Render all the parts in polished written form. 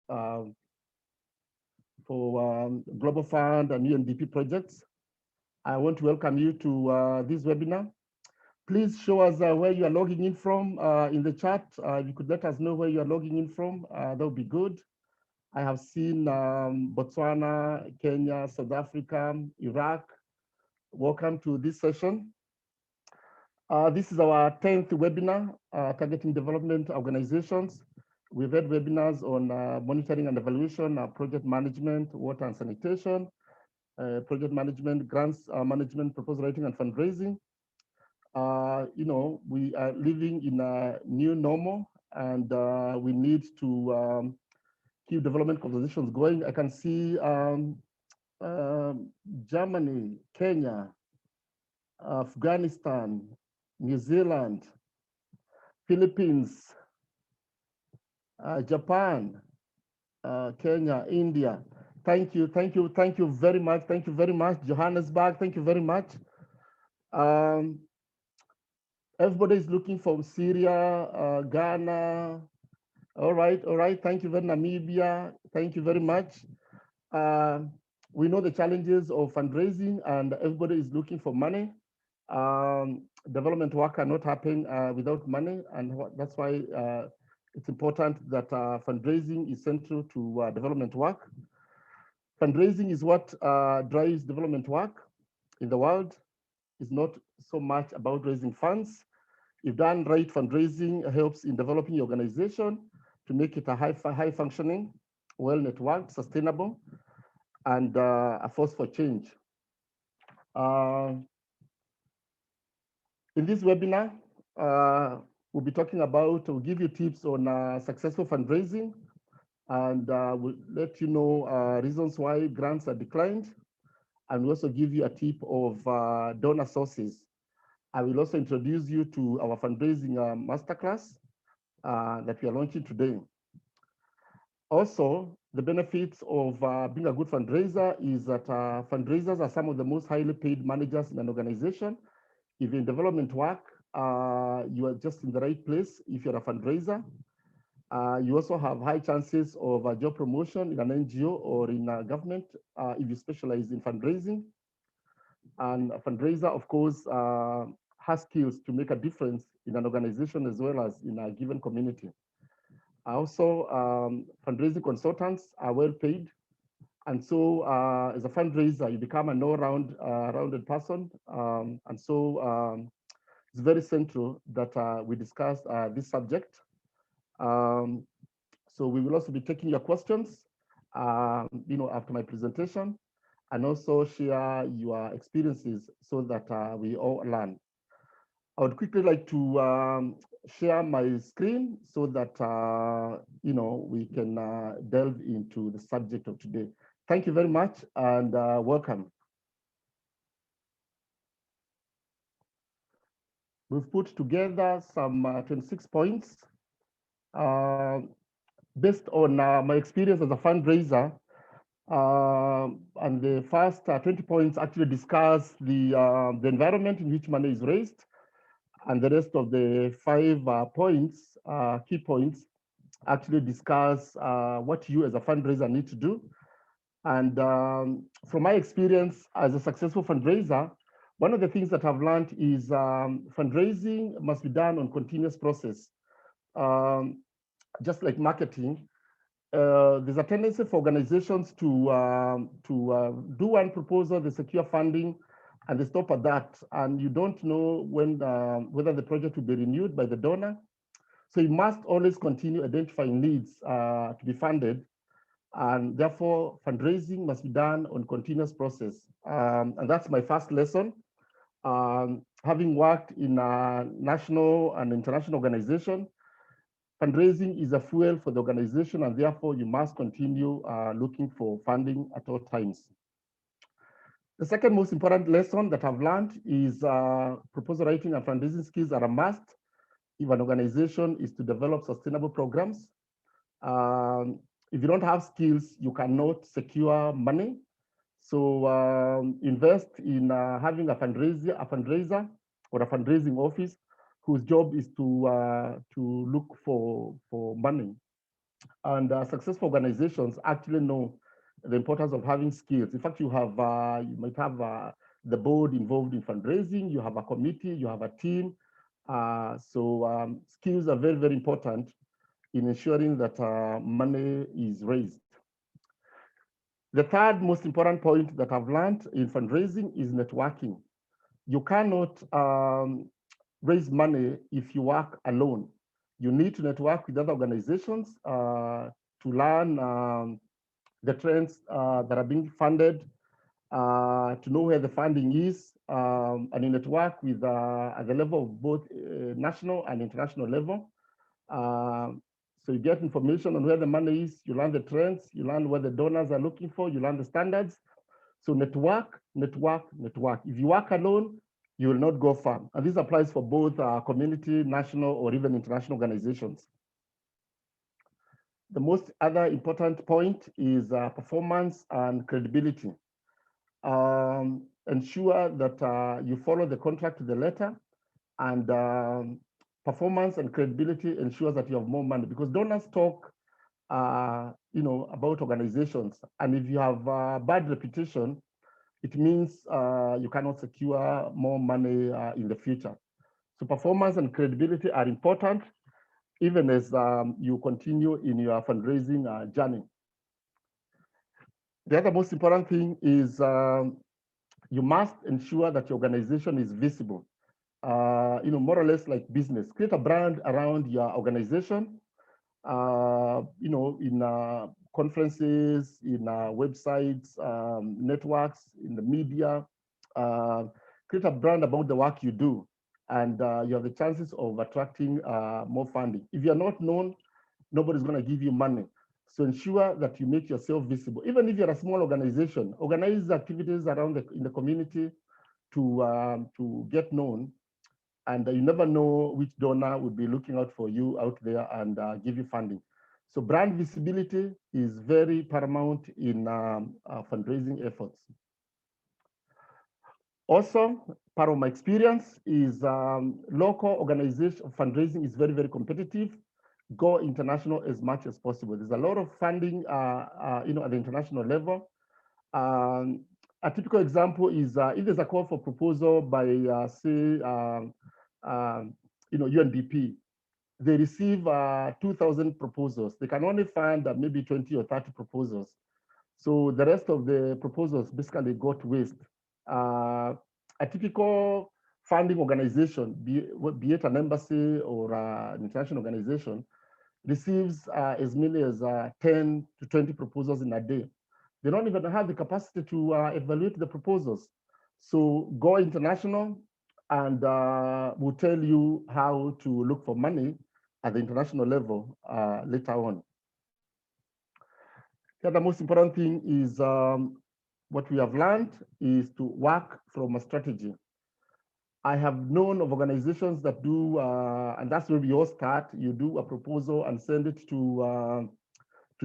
Global Fund and UNDP projects. I want to welcome you to this webinar. Please show us where you are logging in from in the chat. If you could let us know where you are logging in from, that would be good. I have seen Botswana, Kenya, South Africa, Iraq. Welcome to this session. This is our 10th webinar, targeting development organizations. We've had webinars on monitoring and evaluation, project management, water and sanitation, project management, grants management, proposal writing and fundraising. We are living in a new normal, and we need to keep development conversations going. I can see Germany, Kenya, Afghanistan, New Zealand, Philippines, Japan, Kenya, India. Thank you very much. Thank you very much. Johannesburg, thank you very much. Everybody is looking from Syria, Ghana. All right. Thank you very much. Namibia, thank you very much. We know the challenges of fundraising, and everybody is looking for money. Development work cannot happen without money, and that's why it's important that fundraising is central to development work. Fundraising is what drives development work in the world. It's not so much about raising funds. If done right, fundraising helps in developing your organization to make it a high functioning, well-networked, sustainable, and a force for change. In this webinar, we'll be talking about, we'll give you tips on successful fundraising, and we'll let you know reasons why grants are declined, and we'll also give you a tip of donor sources. I will also introduce you to our fundraising masterclass that we are launching today. Also, the benefits of being a good fundraiser is that fundraisers are some of the most highly paid managers in an organization. If you're in development work, you are just in the right place if you're a fundraiser. You also have high chances of job promotion in an NGO or in a government if you specialize in fundraising. And a fundraiser, of course, has skills to make a difference in an organization as well as in a given community. Also, fundraising consultants are well paid. And so as a fundraiser, you become an all-rounded person. And so it's very central that we discuss this subject. So we will also be taking your questions, after my presentation, and also share your experiences so that we all learn. I would quickly like to share my screen so that we can delve into the subject of today. Thank you very much, and welcome. We've put together some 26 points based on my experience as a fundraiser. And the first 20 points actually discuss the environment in which money is raised. And the rest of the 5 points, key points, actually discuss what you as a fundraiser need to do. And from my experience as a successful fundraiser, one of the things that I've learned is fundraising must be done on continuous process. Just like marketing, there's a tendency for organizations to do one proposal, they secure funding, and they stop at that. And you don't know when whether the project will be renewed by the donor. So you must always continue identifying needs to be funded. And therefore, fundraising must be done on continuous process. And that's my first lesson. Having worked in a national and international organization, fundraising is a fuel for the organization, and therefore you must continue looking for funding at all times. The second most important lesson that I've learned is proposal writing and fundraising skills are a must if an organization is to develop sustainable programs. If you don't have skills, you cannot secure money. So invest in having a fundraiser or a fundraising office whose job is to look for money. And successful organizations actually know the importance of having skills. In fact, you might have the board involved in fundraising, you have a committee, you have a team. So skills are very, very important in ensuring that money is raised. The third most important point that I've learned in fundraising is networking. You cannot raise money if you work alone. You need to network with other organizations to learn the trends that are being funded, to know where the funding is, and you network with at the level of both national and international level. So you get information on where the money is, you learn the trends, you learn what the donors are looking for, you learn the standards. So network, network, network. If you work alone, you will not go far. And this applies for both community, national, or even international organizations. The most other important point is performance and credibility. Ensure that you follow the contract to the letter, and performance and credibility ensures that you have more money, because donors talk about organizations. And if you have a bad reputation, it means you cannot secure more money in the future. So performance and credibility are important, even as you continue in your fundraising journey. The other most important thing is you must ensure that your organization is visible. More or less like business. Create a brand around your organization, in conferences, in websites, networks, in the media. Create a brand about the work you do, and you have the chances of attracting more funding. If you're not known, nobody's going to give you money. So ensure that you make yourself visible. Even if you're a small organization, organize activities around in the community to get known. And you never know which donor would be looking out for you out there and give you funding. So brand visibility is very paramount in fundraising efforts. Also, part of my experience is local organization fundraising is very, very competitive. Go international as much as possible. There's a lot of funding, at the international level. A typical example is if there's a call for proposal by, say, UNDP, they receive 2,000 proposals. They can only fund maybe 20 or 30 proposals. So the rest of the proposals basically go to waste. A typical funding organization, be it an embassy or an international organization, receives as many as 10 to 20 proposals in a day. They don't even have the capacity to evaluate the proposals. So go international, and we'll tell you how to look for money at the international level later on. The other most important thing is what we have learned is to work from a strategy. I have known of organizations that do, and that's where we all start. You do a proposal and send it to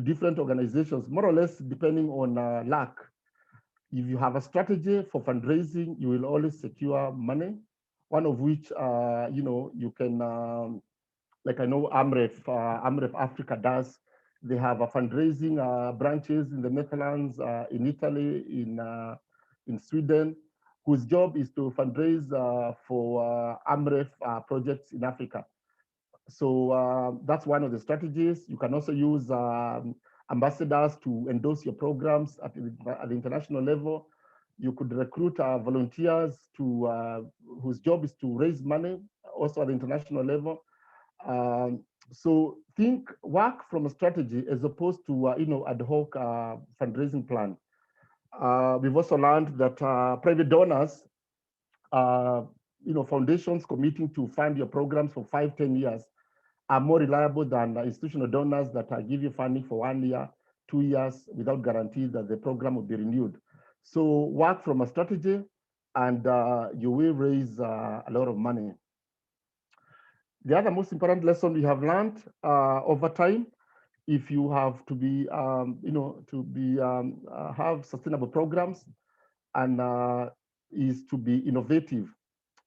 different organizations, more or less depending on luck. If you have a strategy for fundraising, you will always secure money. One of which, you can, like I know AMREF Africa does. They have a fundraising branches in the Netherlands, in Italy, in Sweden, whose job is to fundraise for AMREF projects in Africa. So that's one of the strategies. You can also use ambassadors to endorse your programs at the international level. You could recruit volunteers whose job is to raise money, also at the international level. So work from a strategy as opposed to ad hoc fundraising plan. We've also learned that private donors, foundations committing to fund your programs for 5-10 years are more reliable than institutional donors that give you funding for 1 year, 2 years without guarantee that the program will be renewed. So work from a strategy, and you will raise a lot of money. The other most important lesson we have learned over time, if you have to be, have sustainable programs, and is to be innovative.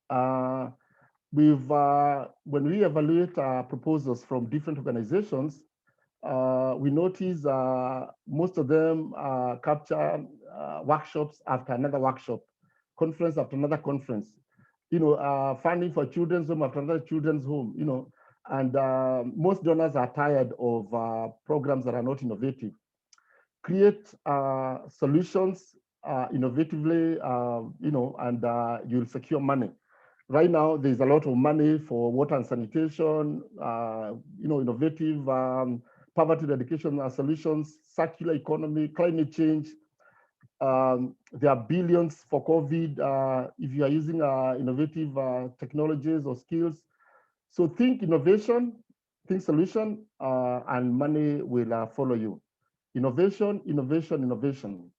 When we evaluate proposals from different organizations, We notice most of them capture workshops after another workshop, conference after another conference, funding for children's home after another children's home, and most donors are tired of programs that are not innovative. Create solutions innovatively, and you'll secure money. Right now, there's a lot of money for water and sanitation, innovative poverty eradication solutions, circular economy, climate change. There are billions for COVID if you are using innovative technologies or skills. So think innovation, think solution, and money will follow you. Innovation, innovation, innovation.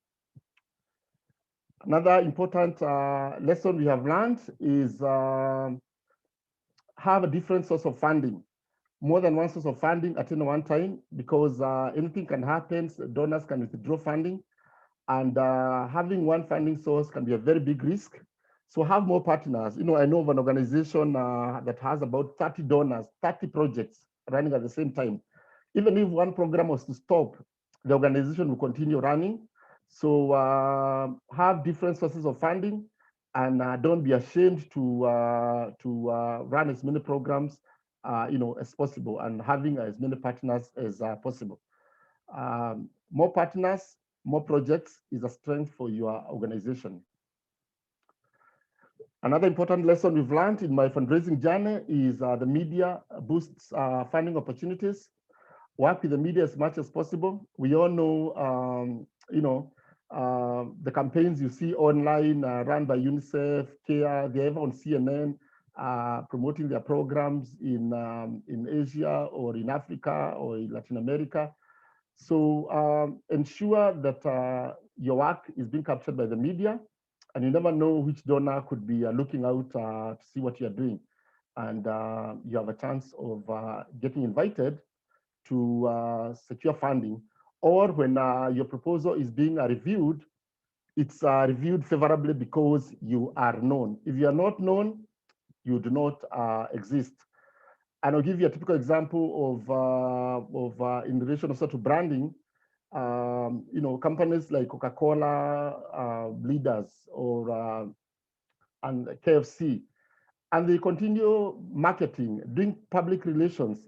Another important lesson we have learned is have a different source of funding, more than one source of funding at any one time, because anything can happen. Donors can withdraw funding, and having one funding source can be a very big risk. So have more partners. I know of an organization that has about 30 donors, 30 projects running at the same time. Even if one program was to stop, the organization will continue running. So have different sources of funding, and don't be ashamed to run as many programs as possible, and having as many partners as possible. More partners, more projects is a strength for your organization. Another important lesson we've learned in my fundraising journey is the media boosts funding opportunities. Work with the media as much as possible. We all know, the campaigns you see online run by UNICEF, CARE, they're ever on CNN, promoting their programs in Asia or in Africa or in Latin America. So ensure that your work is being captured by the media, and you never know which donor could be looking out to see what you're doing. And you have a chance of getting invited to secure funding, or when your proposal is being reviewed, it's reviewed favorably because you are known. If you are not known, you do not exist. And I'll give you a typical example of in relation also to branding. Companies like Coca-Cola leaders or and KFC, and they continue marketing, doing public relations.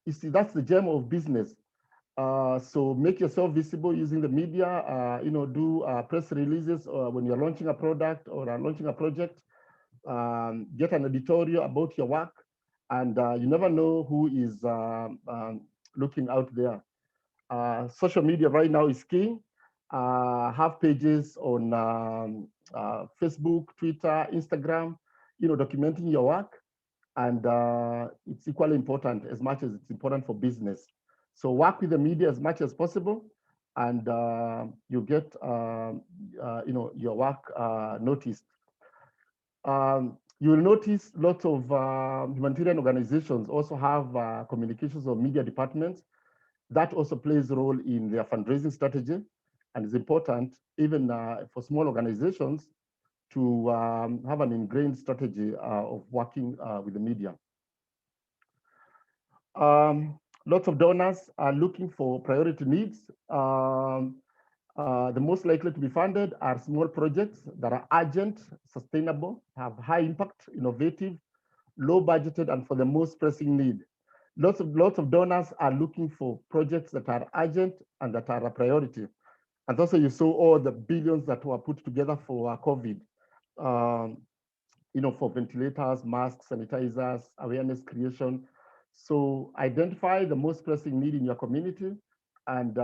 You see, that's the gem of business. So make yourself visible using the media. Do press releases when you're launching a product or launching a project. Get an editorial about your work, and you never know who is looking out there. Social media right now is king. Have pages on Facebook, Twitter, Instagram, documenting your work. And it's equally important as much as it's important for business. So work with the media as much as possible, and you get your work noticed. You will notice lots of humanitarian organizations also have communications or media departments. That also plays a role in their fundraising strategy, and it's important even for small organizations to have an ingrained strategy of working with the media. Lots of donors are looking for priority needs. The most likely to be funded are small projects that are urgent, sustainable, have high impact, innovative, low budgeted, and for the most pressing need. Lots of donors are looking for projects that are urgent and that are a priority. And also you saw all the billions that were put together for COVID, for ventilators, masks, sanitizers, awareness creation. So identify the most pressing need in your community, and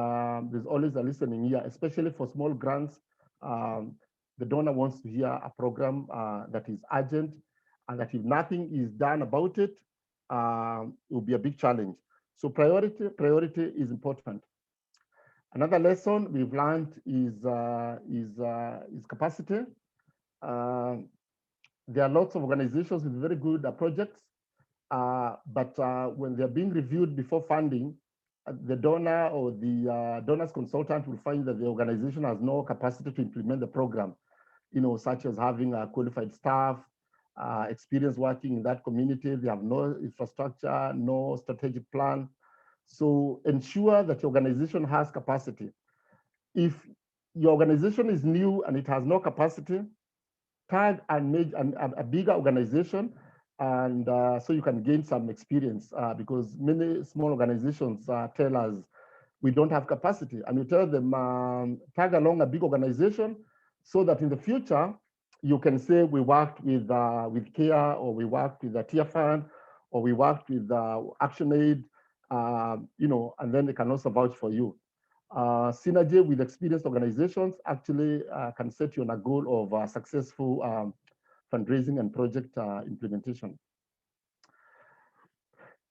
there's always a listening ear, especially for small grants. The donor wants to hear a program that is urgent, and that if nothing is done about it, it will be a big challenge. So priority is important. Another lesson we've learned is capacity. There are lots of organizations with very good projects, but when they're being reviewed before funding, the donor or the donor's consultant will find that the organization has no capacity to implement the program, such as having qualified staff, experience working in that community. They have no infrastructure, no strategic plan. So ensure that your organization has capacity. If your organization is new and it has no capacity, tag and make a bigger organization, and so you can gain some experience, because many small organizations tell us we don't have capacity, and you tell them tag along a big organization so that in the future you can say we worked with CARE, or we worked with the Tier Fund, or we worked with ActionAid, and then they can also vouch for you. Synergy with experienced organizations actually can set you on a goal of successful fundraising and project implementation.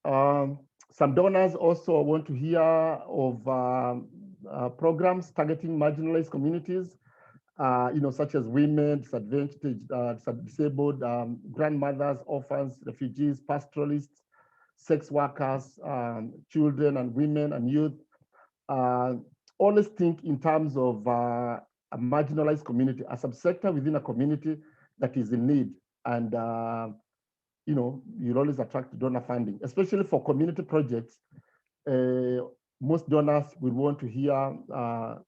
Some donors also want to hear of programs targeting marginalized communities, such as women, disadvantaged, disabled, grandmothers, orphans, refugees, pastoralists, sex workers, children and women and youth. Always think in terms of a marginalized community, a subsector within a community that is in need. And you'll always attract donor funding, especially for community projects. Most donors will want to hear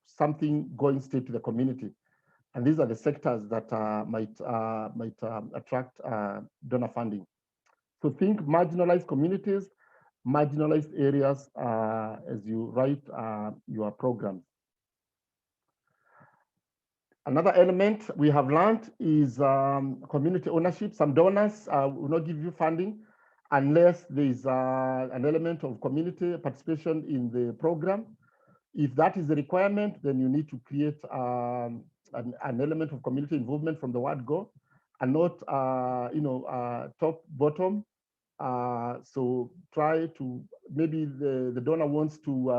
something going straight to the community. And these are the sectors that might attract donor funding. So think marginalized communities, marginalized areas as you write your programs. Another element we have learned is community ownership. Some donors will not give you funding unless there is an element of community participation in the program. If that is the requirement, then you need to create an element of community involvement from the word go, and not top bottom. So try to, maybe the donor wants to,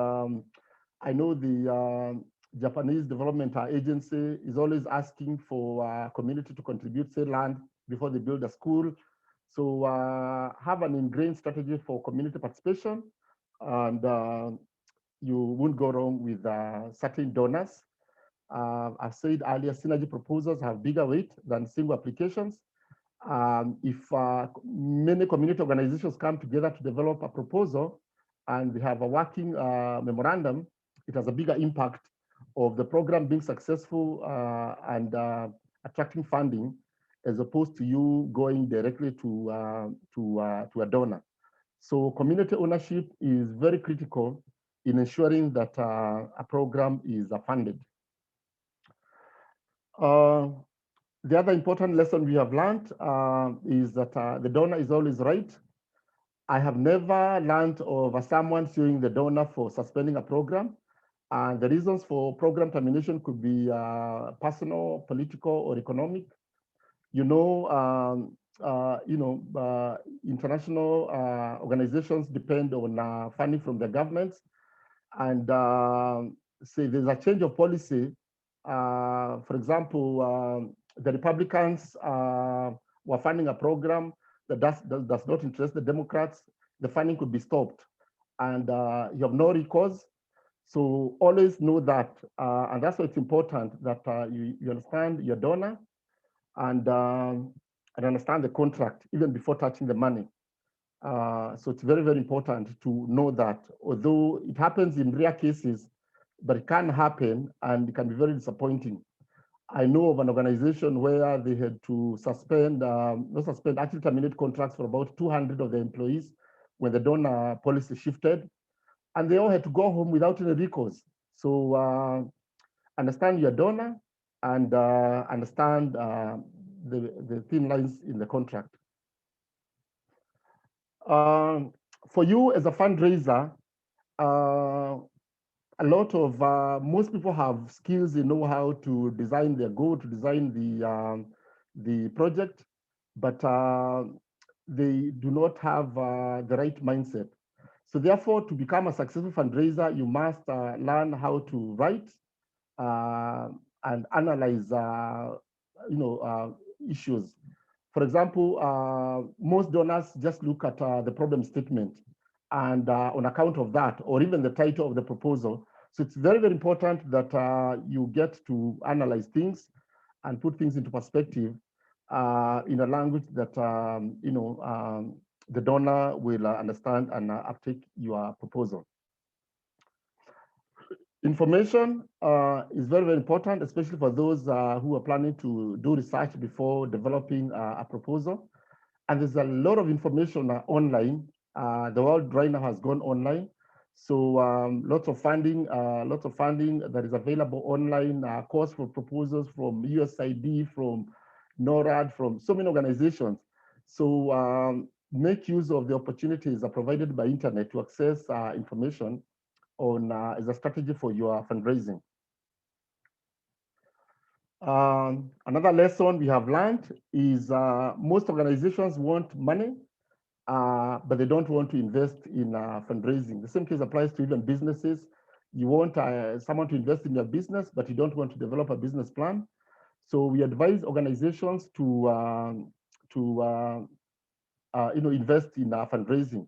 I know the Japanese Development Agency is always asking for community to contribute, say, land before they build a school. So have an ingrained strategy for community participation, and you won't go wrong with certain donors. I've said earlier, synergy proposals have bigger weight than single applications. If many community organizations come together to develop a proposal and they have a working memorandum, it has a bigger impact of the program being successful and attracting funding, as opposed to you going directly to a donor. So community ownership is very critical in ensuring that a program is funded. The other important lesson we have learned is that the donor is always right. I have never learned of someone suing the donor for suspending a program. And the reasons for program termination could be personal, political, or economic. International organizations depend on funding from the governments. And say there's a change of policy. For example, the Republicans were funding a program that does not interest the Democrats. The funding could be stopped, and you have no recourse. So always know that, and that's why it's important that you understand your donor and understand the contract even before touching the money. So it's very, very important to know that, although it happens in rare cases, but it can happen and it can be very disappointing. I know of an organization where they had to actually terminate contracts for about 200 of the employees when the donor policy shifted, and they all had to go home without any recourse. So understand your donor and understand the thin lines in the contract. For you as a fundraiser, a lot of most people have skills, they know how to design their goal, to design the project, but they do not have the right mindset. So therefore, to become a successful fundraiser, you must learn how to write and analyze issues. For example, most donors just look at the problem statement, and on account of that, or even the title of the proposal. So it's very, very important that you get to analyze things and put things into perspective in a language that the donor will understand and uptake your proposal. Information is very, very important, especially for those who are planning to do research before developing a proposal. And there's a lot of information online. The world right now has gone online. So lots of funding that is available online, calls for proposals from USAID, from NORAD, from so many organizations. So make use of the opportunities provided by internet to access information on as a strategy for your fundraising. Another lesson we have learned is most organizations want money, but they don't want to invest in fundraising. The same case applies to even businesses. You want someone to invest in your business, but you don't want to develop a business plan. So we advise organizations to invest in fundraising.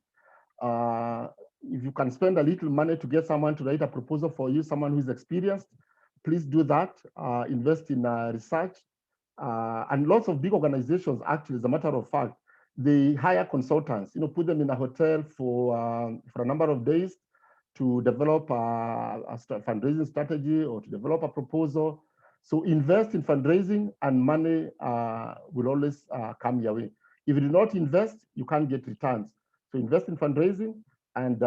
If you can spend a little money to get someone to write a proposal for you, someone who's experienced, please do that. Invest in research. And lots of big organizations, actually, as a matter of fact, they hire consultants, put them in a hotel for a number of days to develop a fundraising strategy or to develop a proposal. So invest in fundraising and money will always come your way. If you do not invest, you can't get returns. So invest in fundraising and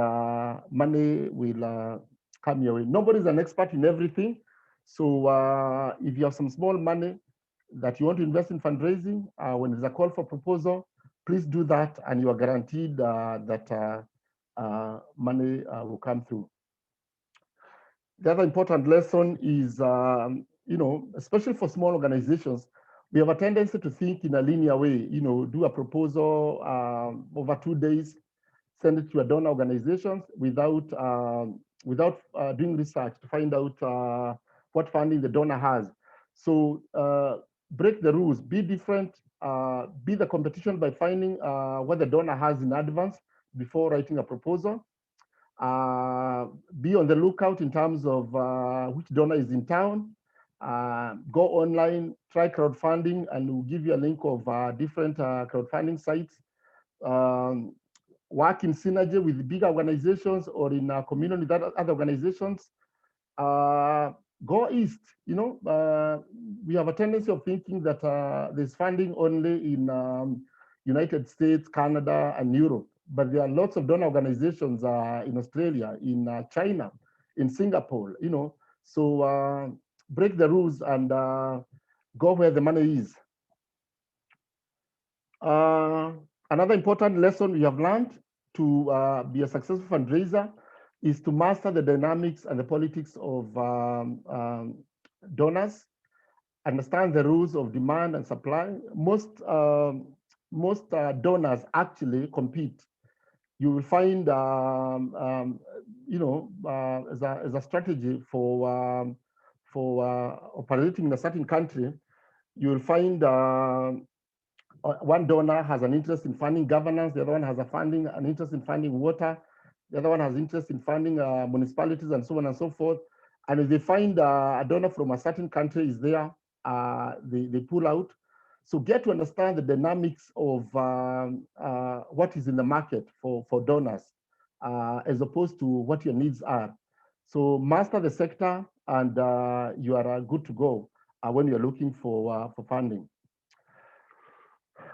money will come your way. Nobody's an expert in everything. So if you have some small money that you want to invest in fundraising, when there's a call for proposal, please do that and you are guaranteed that money will come through. The other important lesson is, especially for small organizations, we have a tendency to think in a linear way, do a proposal over 2 days, send it to a donor organizations without doing research to find out what funding the donor has. So break the rules, be different, be the competition by finding what the donor has in advance before writing a proposal. Be on the lookout in terms of which donor is in town. Go online, try crowdfunding, and we'll give you a link of different crowdfunding sites. Work in synergy with big organizations or in a community with other organizations. Go east. We have a tendency of thinking that there's funding only in United States, Canada, and Europe. But there are lots of donor organizations in Australia, in China, in Singapore, So break the rules and go where the money is. Another important lesson we have learned to be a successful fundraiser is to master the dynamics and the politics of donors, understand the rules of demand and supply. Most donors actually compete. You will find, as a strategy for operating in a certain country, you will find one donor has an interest in funding governance, the other one has an interest in funding water, the other one has interest in funding municipalities and so on and so forth. And if they find a donor from a certain country is there, they pull out. So get to understand the dynamics of what is in the market for donors, as opposed to what your needs are. So master the sector and you are good to go when you're looking for funding.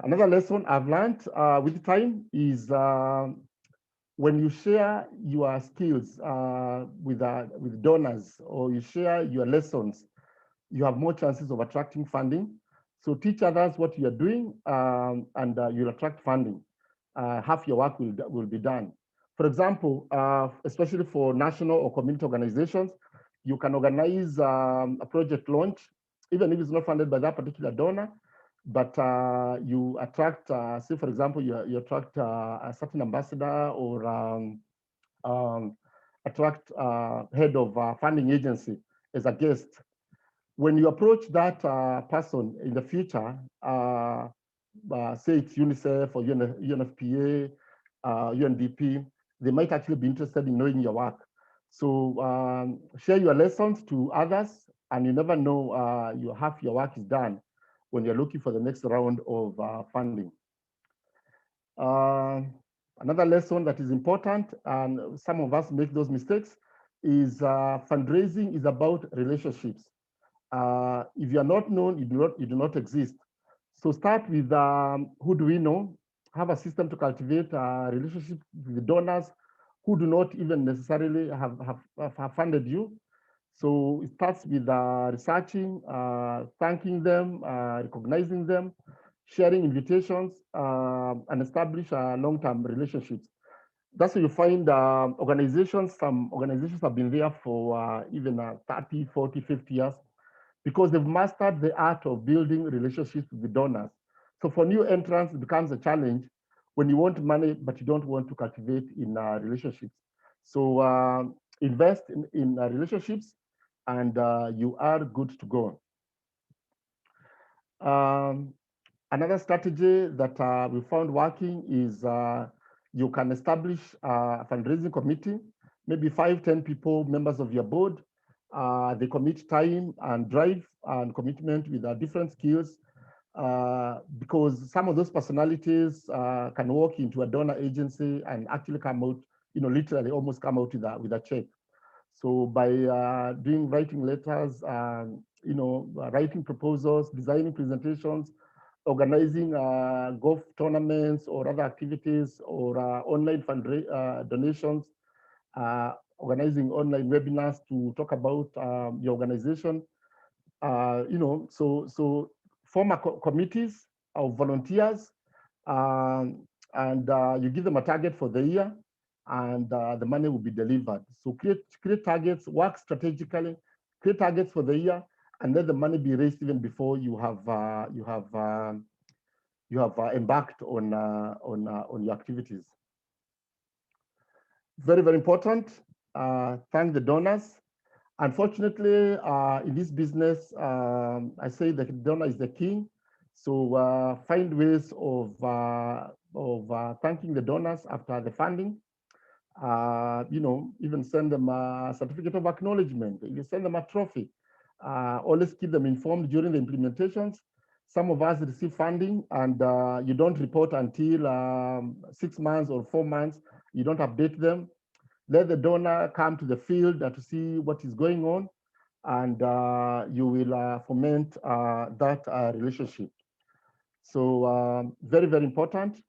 Another lesson I've learned with time is when you share your skills with donors or you share your lessons, you have more chances of attracting funding. So teach others what you are doing and you'll attract funding. Half your work will be done. For example, especially for national or community organizations, you can organize a project launch, even if it's not funded by that particular donor, but you attract, say for example, you attract a certain ambassador or attract head of funding agency as a guest. When you approach that person in the future, say it's UNICEF or UNFPA, UNDP, they might actually be interested in knowing your work. So share your lessons to others, and you never know half your work is done when you're looking for the next round of funding. Another lesson that is important, and some of us make those mistakes, is fundraising is about relationships. If you are not known, you do not exist. So start with who do we know? Have a system to cultivate relationships with the donors who do not even necessarily have funded you. So it starts with researching, thanking them, recognizing them, sharing invitations, and establish long-term relationships. That's where you find organizations, some organizations have been there for even 30, 40, 50 years because they've mastered the art of building relationships with the donors. So for new entrants, it becomes a challenge when you want money, but you don't want to cultivate in relationships. So invest in relationships and you are good to go. Another strategy that we found working is you can establish a fundraising committee, maybe 5, 10 people, members of your board. They commit time and drive and commitment with different skills because some of those personalities can walk into a donor agency and actually come out, literally almost come out with a check. So by writing letters, writing proposals, designing presentations, organizing golf tournaments or other activities or online donations, organizing online webinars to talk about your organization. So form committees of volunteers, and you give them a target for the year, and the money will be delivered. So create targets, work strategically, create targets for the year, and let the money be raised even before you have embarked on your activities. Very, very important. Thank the donors. Unfortunately, in this business, I say the donor is the king. So find ways of thanking the donors after the funding. Even send them a certificate of acknowledgement. You send them a trophy. Always keep them informed during the implementations. Some of us receive funding and you don't report until 6 months or 4 months. You don't update them. Let the donor come to the field to see what is going on, and you will foment that relationship. So very, very important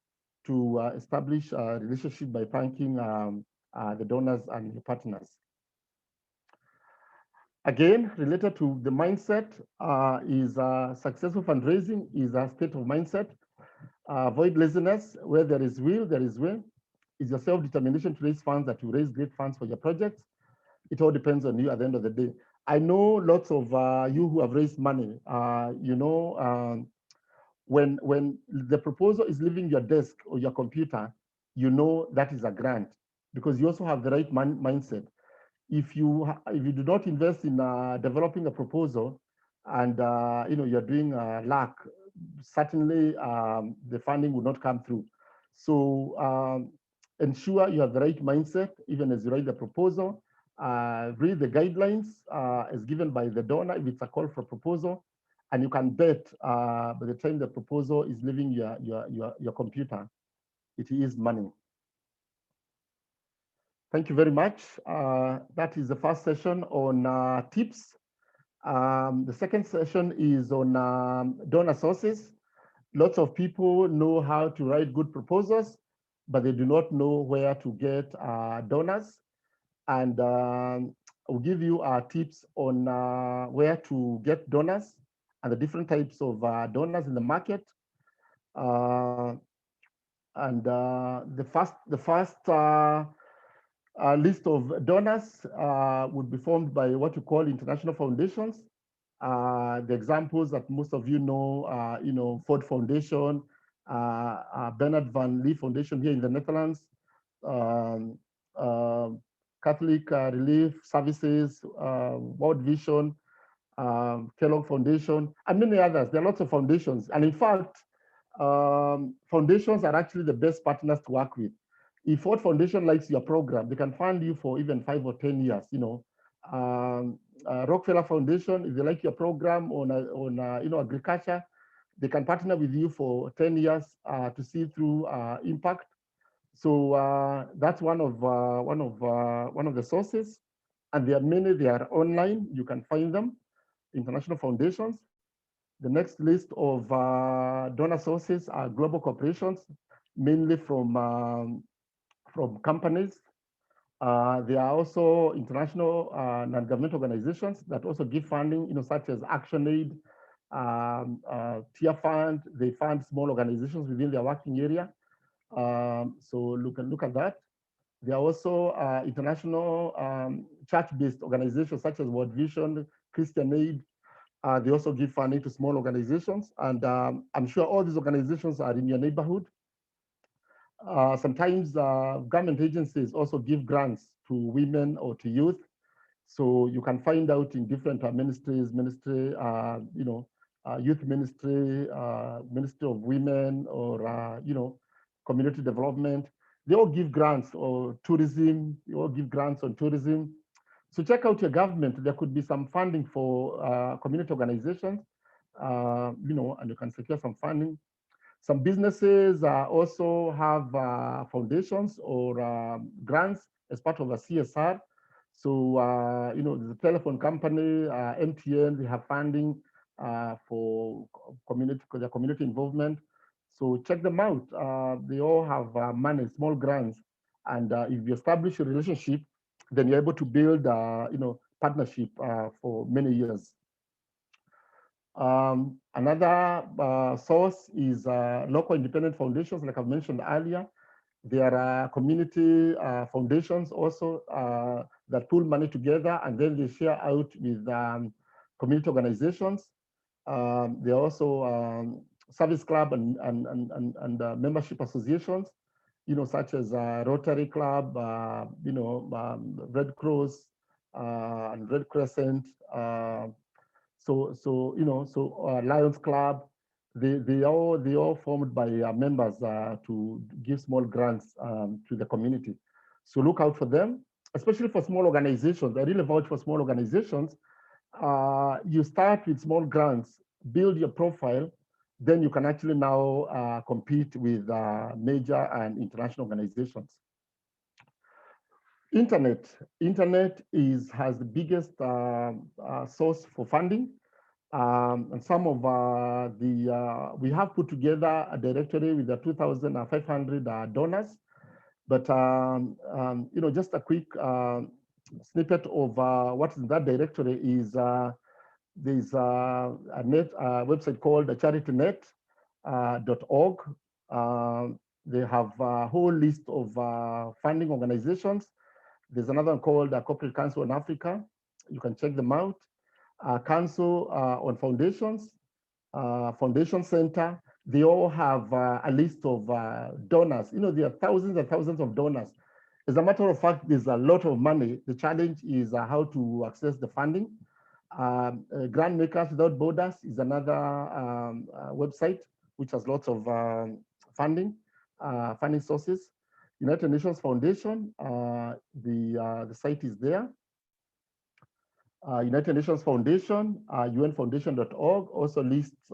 to establish a relationship by thanking the donors and the partners. Again, related to the mindset is successful fundraising is a state of mindset. Avoid laziness. Where there is will, there is way. Is your self-determination to raise funds that you raise great funds for your projects. It all depends on you at the end of the day. I know lots of you who have raised money. When the proposal is leaving your desk or your computer, you know that is a grant because you also have the right mindset. If you do not invest in developing a proposal and you're doing luck, certainly the funding will not come through. So ensure you have the right mindset even as you write the proposal. Read the guidelines as given by the donor if it's a call for proposal, and you can bet by the time the proposal is leaving your computer, it is money. Thank you very much. That is the first session on tips. The second session is on donor sources. Lots of people know how to write good proposals, but they do not know where to get donors. And I'll give you tips on where to get donors and the different types of donors in the market. The first list of donors would be formed by what you call international foundations. The examples that most of you know, Ford Foundation, Bernard Van Lee Foundation here in the Netherlands, Catholic Relief Services, World Vision, Kellogg Foundation, and many others. There are lots of foundations. And in fact, foundations are actually the best partners to work with. If Ford Foundation likes your program, they can fund you for even 5 or 10 years. Rockefeller Foundation, if they like your program on agriculture, they can partner with you for 10 years to see through impact. So that's one of the sources. And there are many, they are online, you can find them, international foundations. The next list of donor sources are global corporations, mainly from companies. There are also international non-governmental organizations that also give funding, such as ActionAid, Tier Fund. They fund small organizations within their working area. So you can look at that. There are also international church-based organizations such as World Vision, Christian Aid. They also give funding to small organizations. And I'm sure all these organizations are in your neighborhood. Sometimes government agencies also give grants to women or to youth. So you can find out in different ministries, youth ministry, Ministry of Women, or, community development. They all give grants, or tourism, they all give grants on tourism. So check out your government. There could be some funding for community organizations, and you can secure some funding. Some businesses also have foundations or grants as part of a CSR. So, the telephone company, MTN, they have funding for their community involvement. So check them out. They all have money, small grants. And if you establish a relationship, then you're able to build, partnership for many years. Another source is local independent foundations, like I mentioned earlier. There are community foundations also that pool money together, and then they share out with community organizations. There are also service club and membership associations, such as Rotary Club, Red Cross and Red Crescent. Lions Club, they all formed by members to give small grants to the community. So look out for them, especially for small organizations. I really vouch for small organizations. You start with small grants, build your profile, then you can actually now compete with major and international organizations. Internet has the biggest source for funding. And some of we have put together a directory with the 2,500 donors. But, just a quick snippet of what's in that directory is there's a website called charitynet.org. They have a whole list of funding organizations. There's another one called Corporate Council on Africa. You can check them out. Council on Foundations, Foundation Center. They all have a list of donors. There are thousands and thousands of donors. As a matter of fact, there's a lot of money. The challenge is how to access the funding. Grant Makers Without Borders is another website which has lots of funding sources. United Nations Foundation, the site is there. United Nations Foundation, unfoundation.org also lists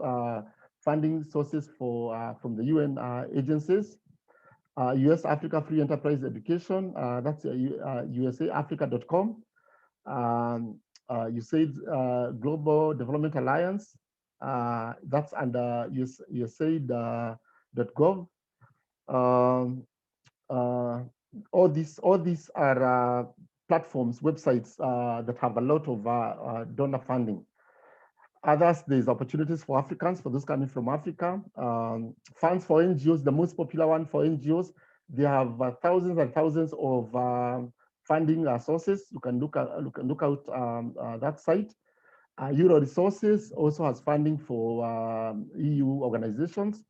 funding sources from the UN agencies. US Africa Free Enterprise Education, that's usaafrica.com. USAID Global Development Alliance, that's under usaid.gov. All these are platforms, websites that have a lot of donor funding. Others, there's opportunities for Africans, for those coming from Africa. Funds for NGOs, the most popular one for NGOs, they have thousands and thousands of funding sources. You can look out that site. Euro Resources also has funding for EU organizations,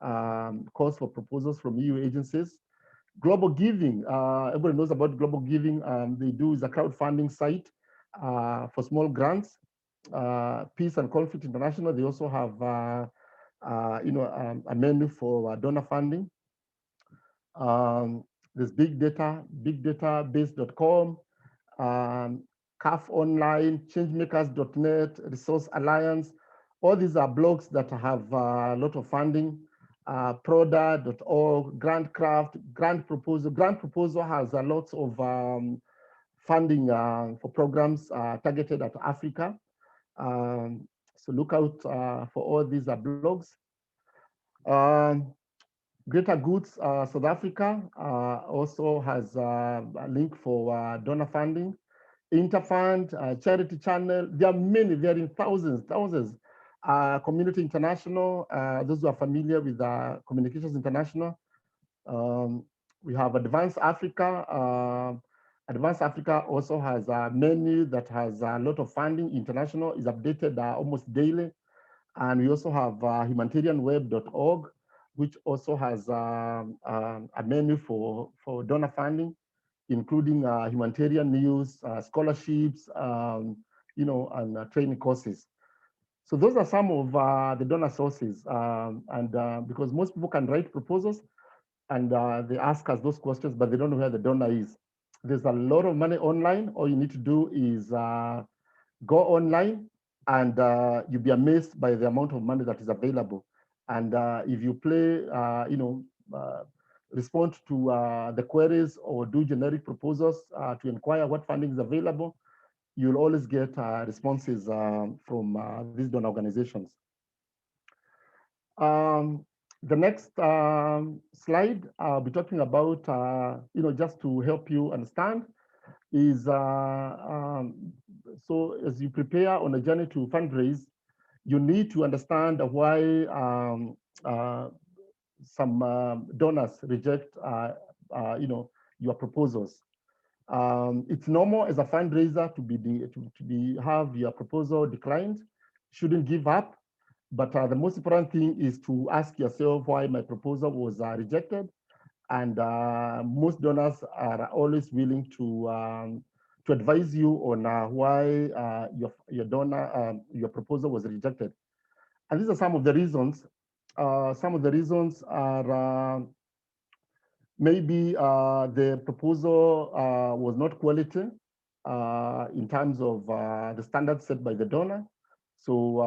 calls for proposals from EU agencies. Global Giving, everybody knows about Global Giving. They do is a crowdfunding site for small grants. Peace and Conflict International, they also have a menu for donor funding. There's bigdatabase.com, CAF Online, changemakers.net, Resource Alliance. All these are blogs that have a lot of funding. Proda.org, Grantcraft, Grant Proposal. Grant Proposal has a lot of funding for programs targeted at Africa. So look out for all these blogs. Greater Goods South Africa also has a link for donor funding. Interfund, Charity Channel, there are many, there are in thousands. Community International, those who are familiar with Communications International. We have Advanced Africa. Advanced Africa also has a menu that has a lot of funding. International is updated almost daily. And we also have humanitarianweb.org, which also has a menu for donor funding, including humanitarian news, scholarships, and training courses. So those are some of the donor sources. Because most people can write proposals and they ask us those questions, but they don't know where the donor is. There's a lot of money online. All you need to do is go online and you'll be amazed by the amount of money that is available. And if you play, respond to the queries or do generic proposals to inquire what funding is available, you'll always get responses from these donor organizations. The next slide I'll be talking about, just to help you understand, is so as you prepare on a journey to fundraise, you need to understand why some donors reject your proposals. It's normal as a fundraiser to have your proposal declined. Shouldn't give up, but the most important thing is to ask yourself why my proposal was rejected. And most donors are always willing to advise you on why your proposal was rejected. And these are some of the reasons. Some of the reasons are maybe the proposal was not quality in terms of the standards set by the donor. So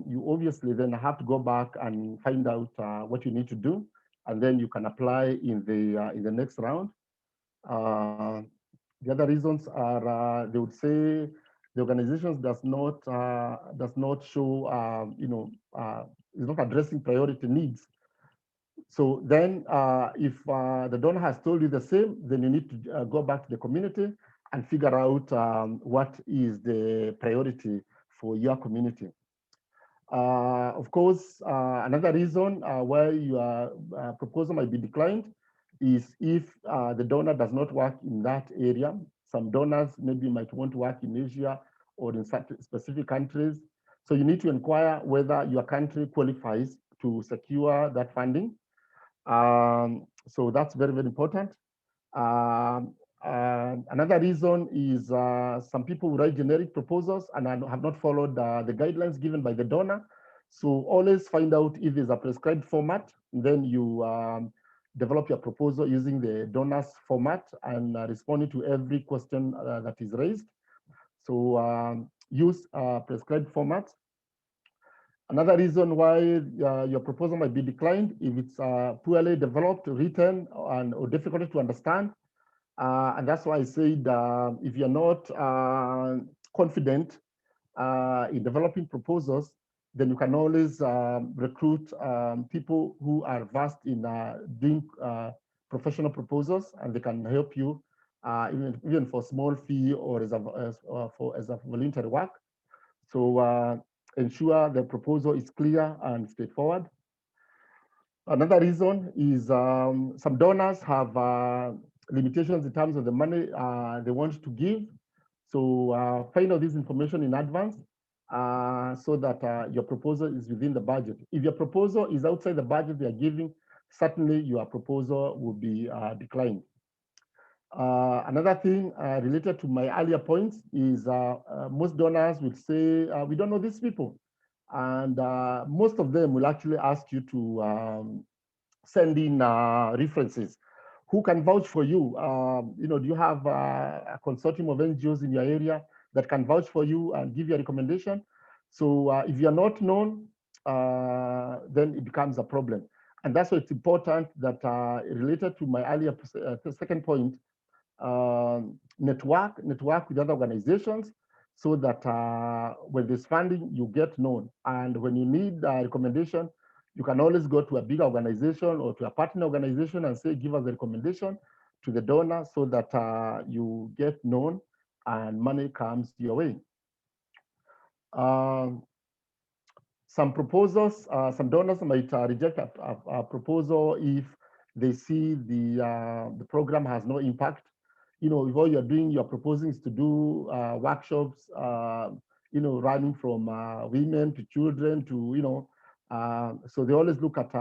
you obviously then have to go back and find out what you need to do, and then you can apply in the next round. The other reasons are they would say the organizations does not show is not addressing priority needs. So then if the donor has told you the same, then you need to go back to the community and figure out what is the priority for your community. Of course, another reason why your proposal might be declined is if the donor does not work in that area. Some donors maybe might want to work in Asia or in specific countries. So you need to inquire whether your country qualifies to secure that funding. So that's very, very important. Another reason is some people write generic proposals and have not followed the guidelines given by the donor. So always find out if there's a prescribed format, then you develop your proposal using the donor's format and responding to every question that is raised. So use prescribed formats. Another reason why your proposal might be declined if it's poorly developed, written, or difficult to understand. And that's why I said if you're not confident in developing proposals, then you can always recruit people who are versed in doing professional proposals, and they can help you even for small fee or as a voluntary work. So ensure the proposal is clear and straightforward. Another reason is some donors have limitations in terms of the money they want to give. So find out this information in advance so that your proposal is within the budget. If your proposal is outside the budget they are giving, certainly your proposal will be declined. Another thing related to my earlier points is most donors will say, we don't know these people. And most of them will actually ask you to send in references. Who can vouch for you? Do you have a consortium of NGOs in your area that can vouch for you and give you a recommendation? So if you're not known, then it becomes a problem. And that's why it's important that related to my earlier second point, network with other organizations, so that when there's funding, you get known. And when you need a recommendation, you can always go to a big organization or to a partner organization and say, give us a recommendation to the donor, so that you get known and money comes your way. Some proposals, some donors might reject a proposal if they see the program has no impact. You know, if all you're doing, you're proposing is to do workshops, you know, running from women to children to, you know, so they always look at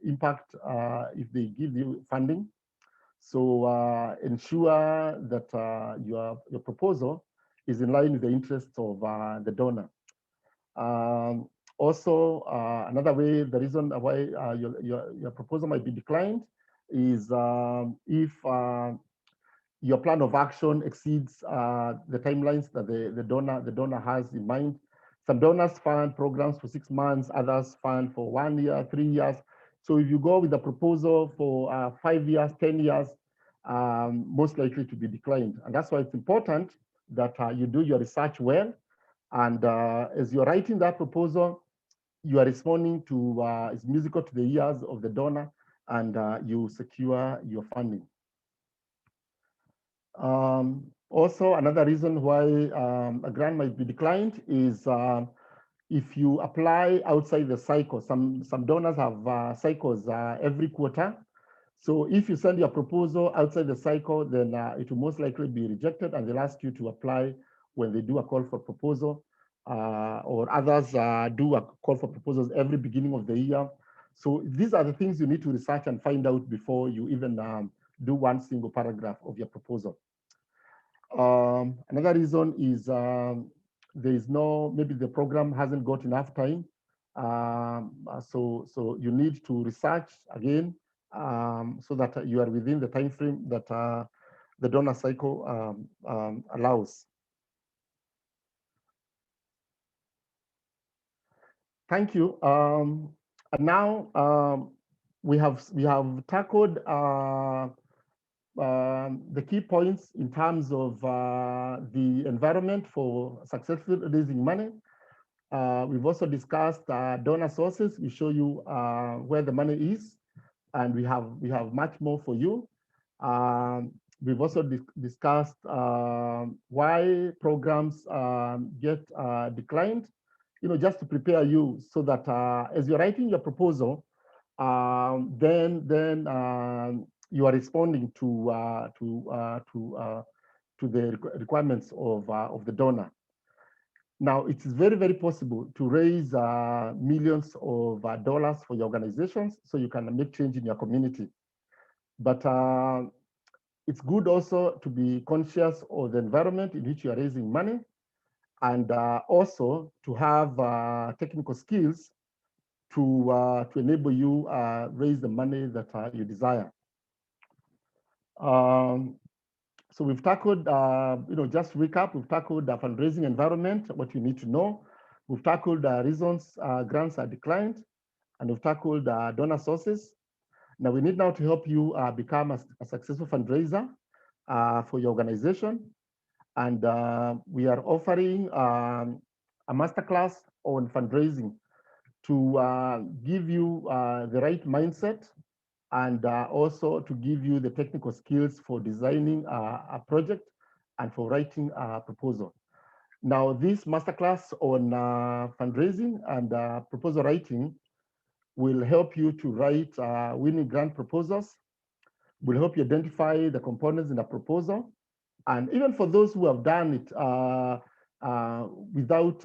impact if they give you funding. So ensure that your proposal is in line with the interests of the donor. Also, another way, the reason why your proposal might be declined is if your plan of action exceeds the timelines that the donor has in mind. Some donors fund programs for 6 months, others fund for 1 year, 3 years. So if you go with a proposal for 5 years, 10 years, most likely to be declined. And that's why it's important that you do your research well. And as you're writing that proposal, you are responding to, it's musical to the ears of the donor, and you secure your funding. Also, another reason why a grant might be declined is if you apply outside the cycle. Some donors have cycles every quarter. So if you send your proposal outside the cycle, then it will most likely be rejected, and they'll ask you to apply when they do a call for proposal, or others do a call for proposals every beginning of the year. So these are the things you need to research and find out before you even do one single paragraph of your proposal. Another reason is there is no, maybe the program hasn't got enough time. So you need to research again, so that you are within the time frame that the donor cycle allows. Thank you. And now we have tackled the key points in terms of the environment for successful raising money. We've also discussed donor sources. We show you where the money is, and we have much more for you. We've also discussed why programs get declined, you know, just to prepare you so that as you're writing your proposal, then you are responding to the requirements of the donor. Now, it is very, very possible to raise millions of dollars for your organizations, so you can make change in your community. But it's good also to be conscious of the environment in which you are raising money, and also to have technical skills to enable you raise the money that you desire. So we've tackled, you know, just recap, we've tackled the fundraising environment, what you need to know. We've tackled the reasons grants are declined, and we've tackled donor sources. Now we need now to help you become a successful fundraiser for your organization. And we are offering a masterclass on fundraising to give you the right mindset, and also to give you the technical skills for designing a project and for writing a proposal. Now, this masterclass on fundraising and proposal writing will help you to write winning grant proposals, will help you identify the components in a proposal. And even for those who have done it without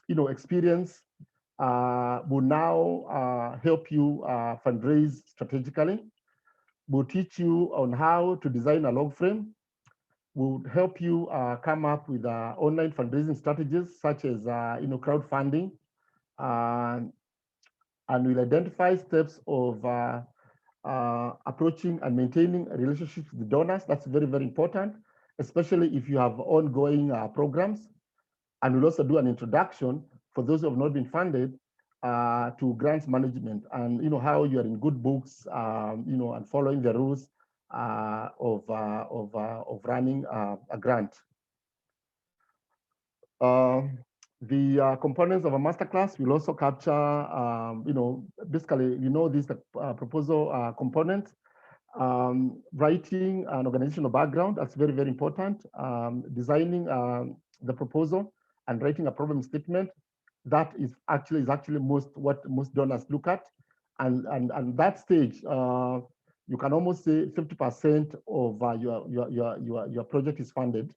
you know, experience, will now help you fundraise strategically. Will teach you on how to design a log frame. Will help you come up with online fundraising strategies such as you know, crowdfunding, and will identify steps of approaching and maintaining relationships with donors. That's very, very important, especially if you have ongoing programs. And we'll also do an introduction for those who have not been funded to grants management, and you know, how you are in good books, you know, and following the rules of running a grant. The components of a masterclass will also capture, basically, these proposal components. Writing an organizational background, that's very, very important. Designing the proposal and writing a problem statement, that is actually what most donors look at. And that stage, you can almost say 50% of your project is funded.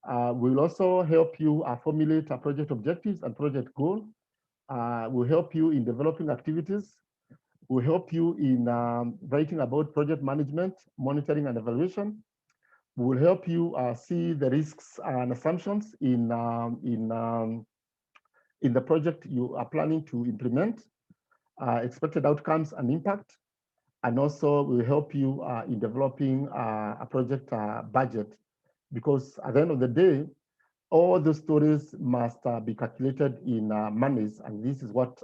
We'll also help you formulate project objectives and project goal. We'll help you in developing activities. We'll help you in writing about project management, monitoring, and evaluation. We will help you see the risks and assumptions in the project you are planning to implement, expected outcomes and impact. And also we'll help you in developing a project budget, because at the end of the day, all the stories must be calculated in monies, and this is what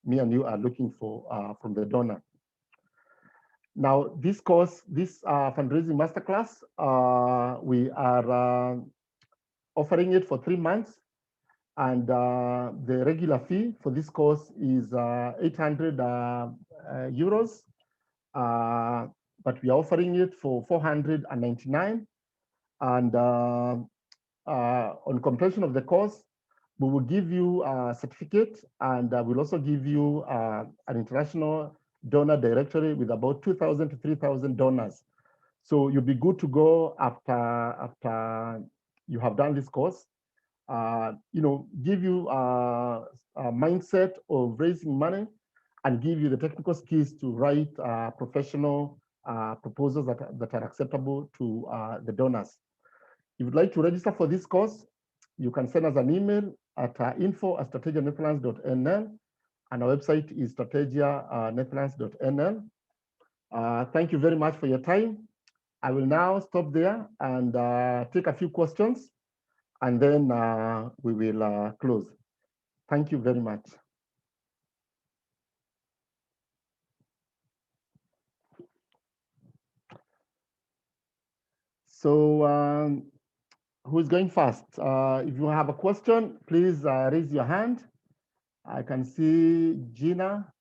me and you are looking for from the donor. Now, this course, this fundraising masterclass, we are offering it for 3 months, and the regular fee for this course is 800 euros, but we are offering it for 499. And on completion of the course, we will give you a certificate, and we'll also give you an international donor directory with about 2,000 to 3,000 donors. So you'll be good to go after you have done this course. Give you a mindset of raising money, and give you the technical skills to write professional proposals that are acceptable to the donors. If you'd like to register for this course, you can send us an email at info@strategianetherlands.nl, and our website is strategianetherlands.nl. Thank you very much for your time. I will now stop there and take a few questions, and then we will close. Thank you very much. So who's going first? If you have a question, please raise your hand. I can see Gina.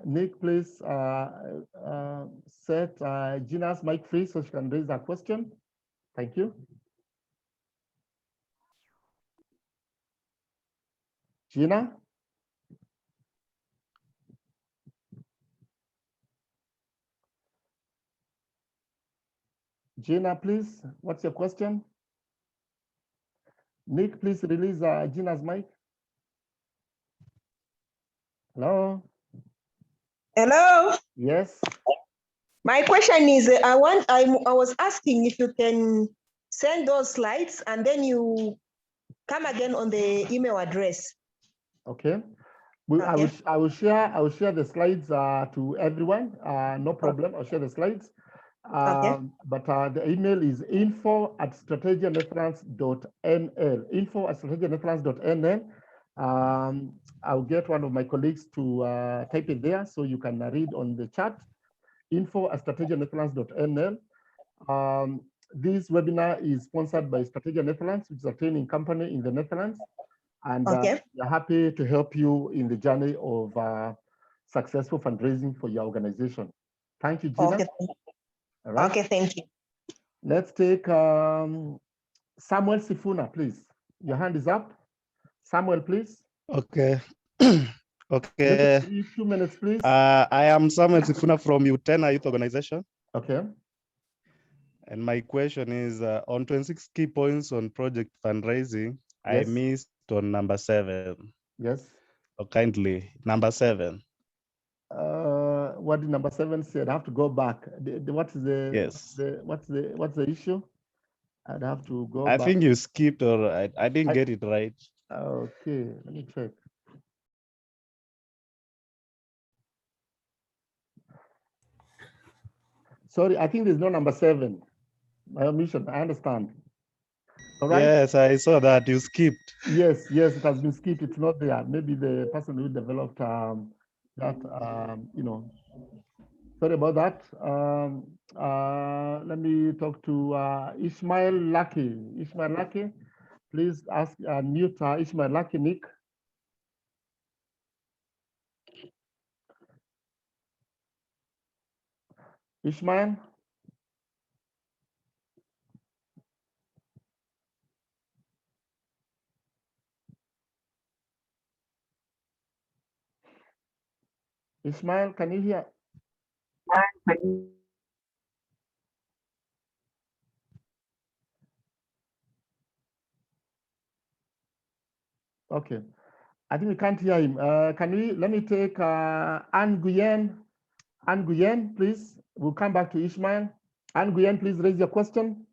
Nick, please set Gina's mic free so she can raise her question. Thank you. Gina? Gina, please, what's your question? Nick, please release Gina's mic. Hello? Hello? Yes? My question is, I was asking if you can send those slides and then you come again on the email address. Okay. I will share the slides to everyone. No problem. I'll share the slides. Okay. But the email is info@strategianetherlands.nl. Info@strategianetherlands.nl. I'll get one of my colleagues to type it there so you can read on the chat. Info@strategianetherlands.nl. This webinar is sponsored by Strategia Netherlands, which is a training company in the Netherlands. And we're happy to help you in the journey of successful fundraising for your organization. Thank you, Gina. Okay. All right. Okay, thank you. Let's take Samuel Sifuna, please. Your hand is up. Samuel, please. Okay. Okay. 2 minutes, please. I am Samuel Sifuna from Utena Youth Organization. Okay. And my question is on 26 key points on project fundraising, Yes. I missed on number 7. Yes. So kindly, number 7. What did number 7 say? I have to go back. What's the Yes. what's the issue? I'd have to go I back. think you skipped, or I didn't get it right. Okay, let me check. Sorry, I think there's no number 7. My omission, I understand. All right. Yes, I saw that you skipped. Yes, it has been skipped. It's not there. Maybe the person who developed that, Sorry about that. Let me talk to Ishmael Lucky. Ishmael Lucky, please ask mute Ishmael Lucky, Nick. Ishmael. Ishmael, can you hear? Okay, I think we can't hear him. Let me take Anne Guyen. Anne Guyen, please. We'll come back to Ishmael. Anne Guyen, please raise your question.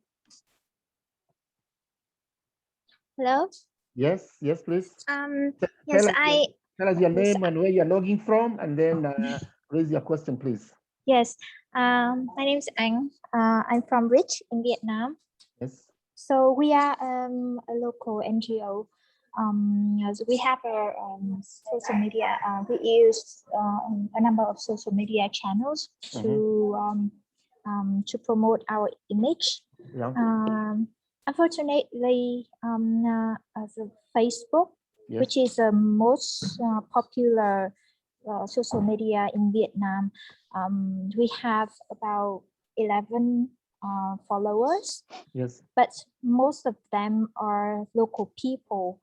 Hello? Yes, yes, please. Yes, tell us your name and where you're logging from, and then raise your question, please. Yes, my name is Anh. I'm from Rich in Vietnam. Yes. So we are a local NGO. We have a social media. We use a number of social media channels to promote our image. Yeah. Unfortunately, the Facebook, Yes. which is the most popular social media in Vietnam, we have about 11 followers. Yes. But most of them are local people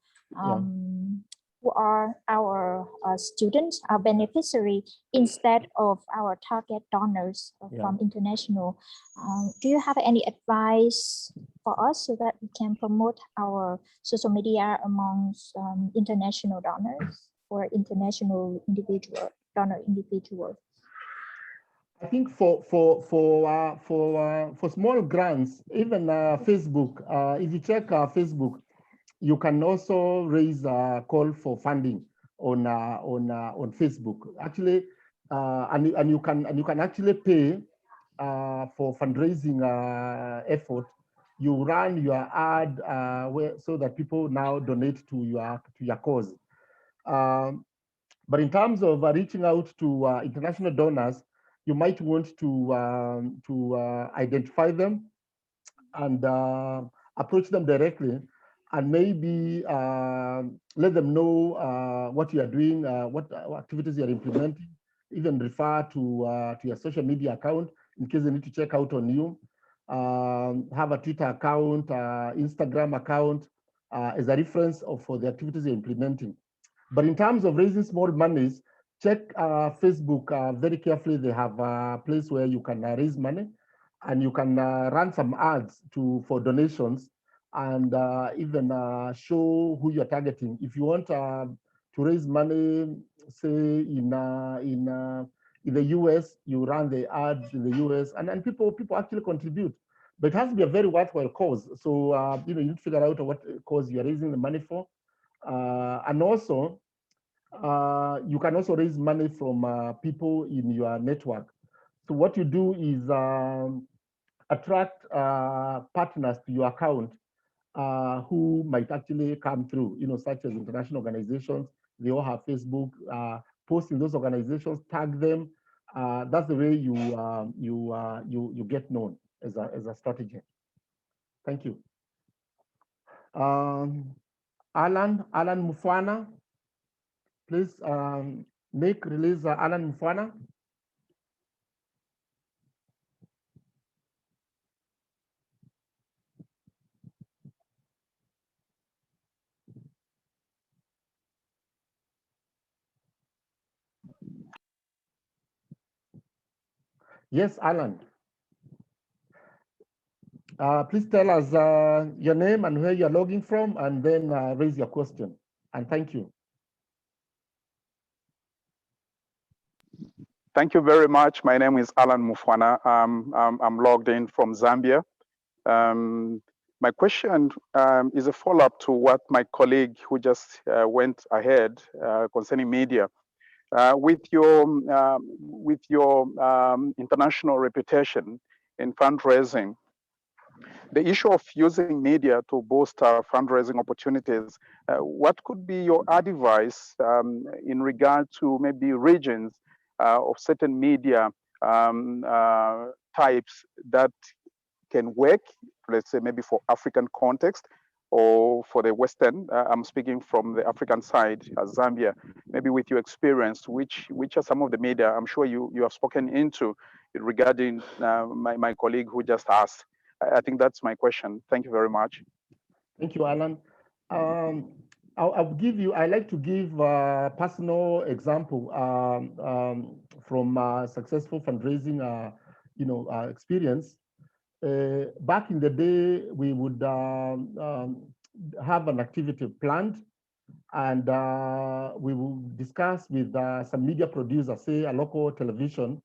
who are our students, our beneficiary, instead of our target donors from international. Do you have any advice for us so that we can promote our social media amongst international donors or international donor individuals? I think for small grants, even Facebook, if you check Facebook, you can also raise a call for funding on Facebook. Actually, and you can actually pay for fundraising effort. You run your ad so that people now donate to your cause. But in terms of reaching out to international donors, you might want to identify them and approach them directly, and maybe let them know what you are doing, what activities you are implementing, even refer to your social media account in case they need to check out on you. Have a Twitter account, Instagram account as a reference for the activities you're implementing. But in terms of raising small monies, check Facebook very carefully. They have a place where you can raise money, and you can run some ads for donations, and even show who you're targeting. If you want to raise money, say in the US, you run the ads in the US, and then people actually contribute. But it has to be a very worthwhile cause. So you need to figure out what cause you're raising the money for. And also, you can also raise money from people in your network. So what you do is attract partners to your account who might actually come through, such as international organizations. They all have Facebook. Post in those organizations, tag them. That's the way you get known as a strategy. Thank you. Alan Mufwana, please make release Alan Mufwana. Yes, Alan. Please tell us your name and where you're logging from, and then raise your question. And thank you. Thank you very much. My name is Alan Mufwana. I'm logged in from Zambia. My question is a follow-up to what my colleague who just went ahead concerning media. With your international reputation in fundraising, the issue of using media to boost fundraising opportunities, what could be your advice in regard to maybe regions of certain media types that can work, let's say maybe for African context or for the Western. I'm speaking from the African side, Zambia. Maybe with your experience, which are some of the media I'm sure you have spoken into regarding my colleague who just asked. I think that's my question. Thank you very much. Thank you, Alan. I like to give a personal example from successful fundraising, experience. Back in the day, we would have an activity planned, and we will discuss with some media producers, say a local television,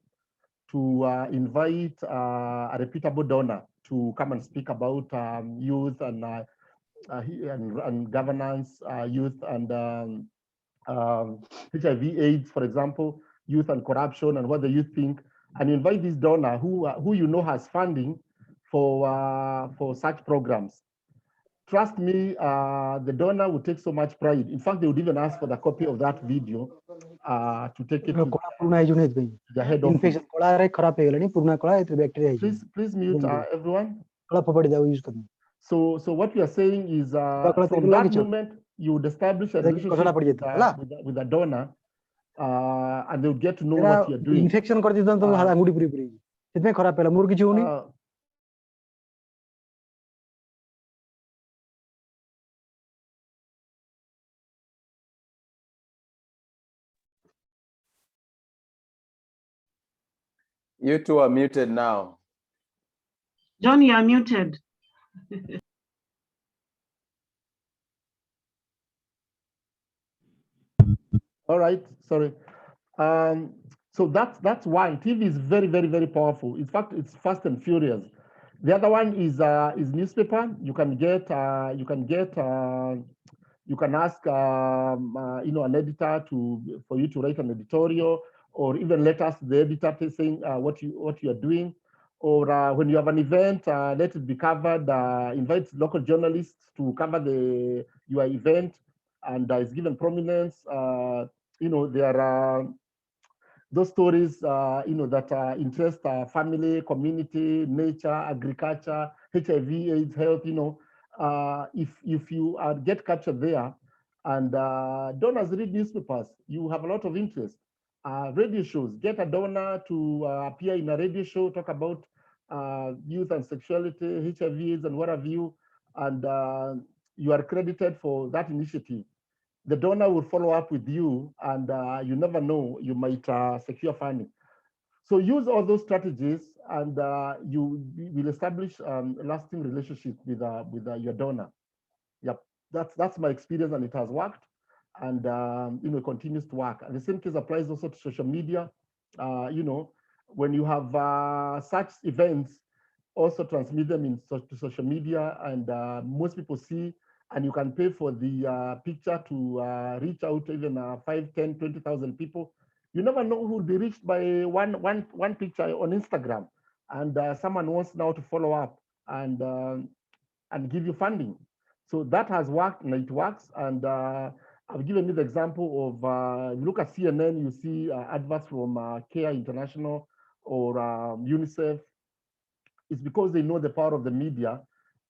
to invite a reputable donor to come and speak about youth and governance, youth and HIV/AIDS, for example, youth and corruption, and what the youth think, and invite this donor who you know has funding for such programs. Trust me, the donor would take so much pride. In fact, they would even ask for the copy of that video to take it to the head office. Please mute everyone. So what we are saying is from that moment, you would establish a relationship with the donor, and they would get to know what you're doing. You two are muted now. John, you are muted. All right, sorry. So that's one. TV is very, very, very powerful. In fact, it's fast and furious. The other one is newspaper. You can ask an editor for you to write an editorial, or even letters to the editor saying what you are doing, or when you have an event, let it be covered. Invite local journalists to cover your event, and it's given prominence. There are those stories, that interest family, community, nature, agriculture, HIV/AIDS, health. If you get captured there, and donors read newspapers, you have a lot of interest. Radio shows, get a donor to appear in a radio show, talk about youth and sexuality, HIV/AIDS, and what have you, and you are credited for that initiative. The donor will follow up with you, and you never know, you might secure funding. So use all those strategies, and you will establish a lasting relationship with your donor. Yep, that's my experience, and it has worked, and it continues to work. And the same case applies also to social media. When you have such events, also transmit them to social media, and most people see. And you can pay for the picture to reach out to even 5, 10, 20,000 people. You never know who will be reached by one picture on Instagram, and someone wants now to follow up and give you funding. So that has worked, and it works. And I've given you the example of you look at CNN, you see adverts from CARE International or UNICEF. It's because they know the power of the media.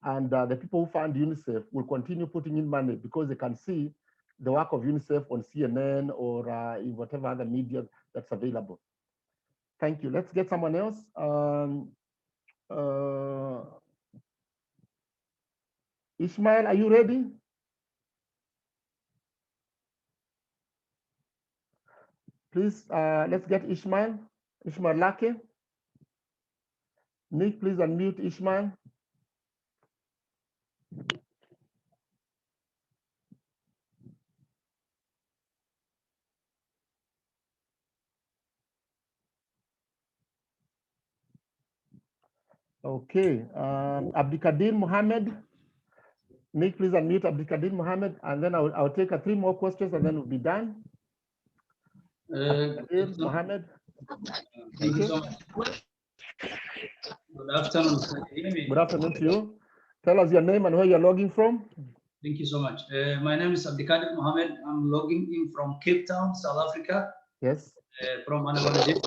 And the people who fund UNICEF will continue putting in money because they can see the work of UNICEF on CNN or in whatever other media that's available. Thank you. Let's get someone else. Ishmael, are you ready? Please, let's get Ishmael. Ishmael Lake. Nick, please unmute Ishmael. Okay, Abdikadir Mohammed. Nick, please unmute Abdikadir Mohammed, and then I'll take 3 more questions, and then we'll be done. Abdikadir Mohammed. Thank you so much. Good afternoon. Can you hear me? Good afternoon to you. Tell us your name and where you're logging from. Thank you so much. My name is Abdikadir Mohammed. I'm logging in from Cape Town, South Africa. Yes. from an organization.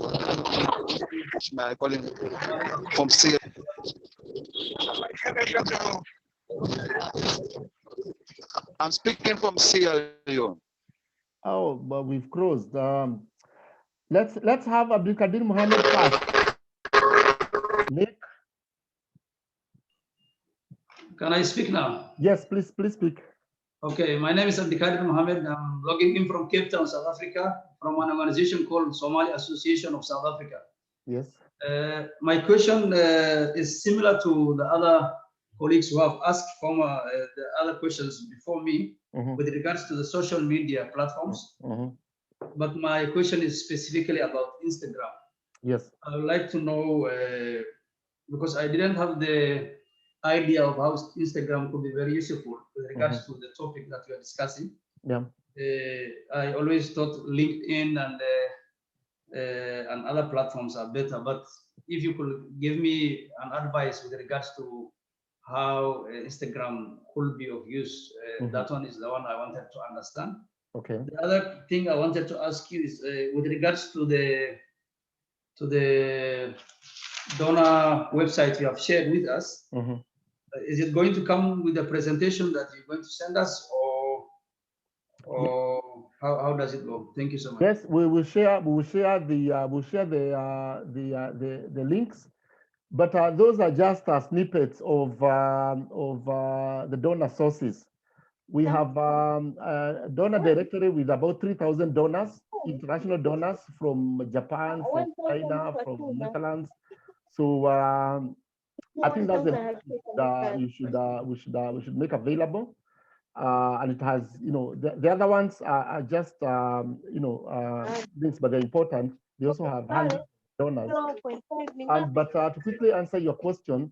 From Sierra. I'm speaking from Sierra Leone. Oh, but we've closed. Let's have Abdulkadir Mohammed first. Nick. Can I speak now? Yes, please speak. Okay, my name is Abdulkadir Mohammed. I'm logging in from Cape Town, South Africa, from an organization called Somali Association of South Africa. Yes. My question is similar to the other colleagues who have asked the other questions before me with regards to the social media platforms. But my question is specifically about Instagram. Yes. I would like to know, because I didn't have the idea of how Instagram could be very useful with regards to the topic that we are discussing. Yeah. I always thought LinkedIn and other platforms are better, but if you could give me an advice with regards to how Instagram could be of use, that one is the one I wanted to understand. Okay. The other thing I wanted to ask you is with regards to the donor website you have shared with us. Is it going to come with a presentation that you're going to send us, or how does it go? Thank you so much. Yes, we will share the links, but those are just snippets of the donor sources. We have a donor directory with about 3,000 donors, international donors from Japan, from China, from Netherlands. So I think that's we should make available. And it has, the other ones are just, links, but they're important. They also have handed donors. But to quickly answer your question,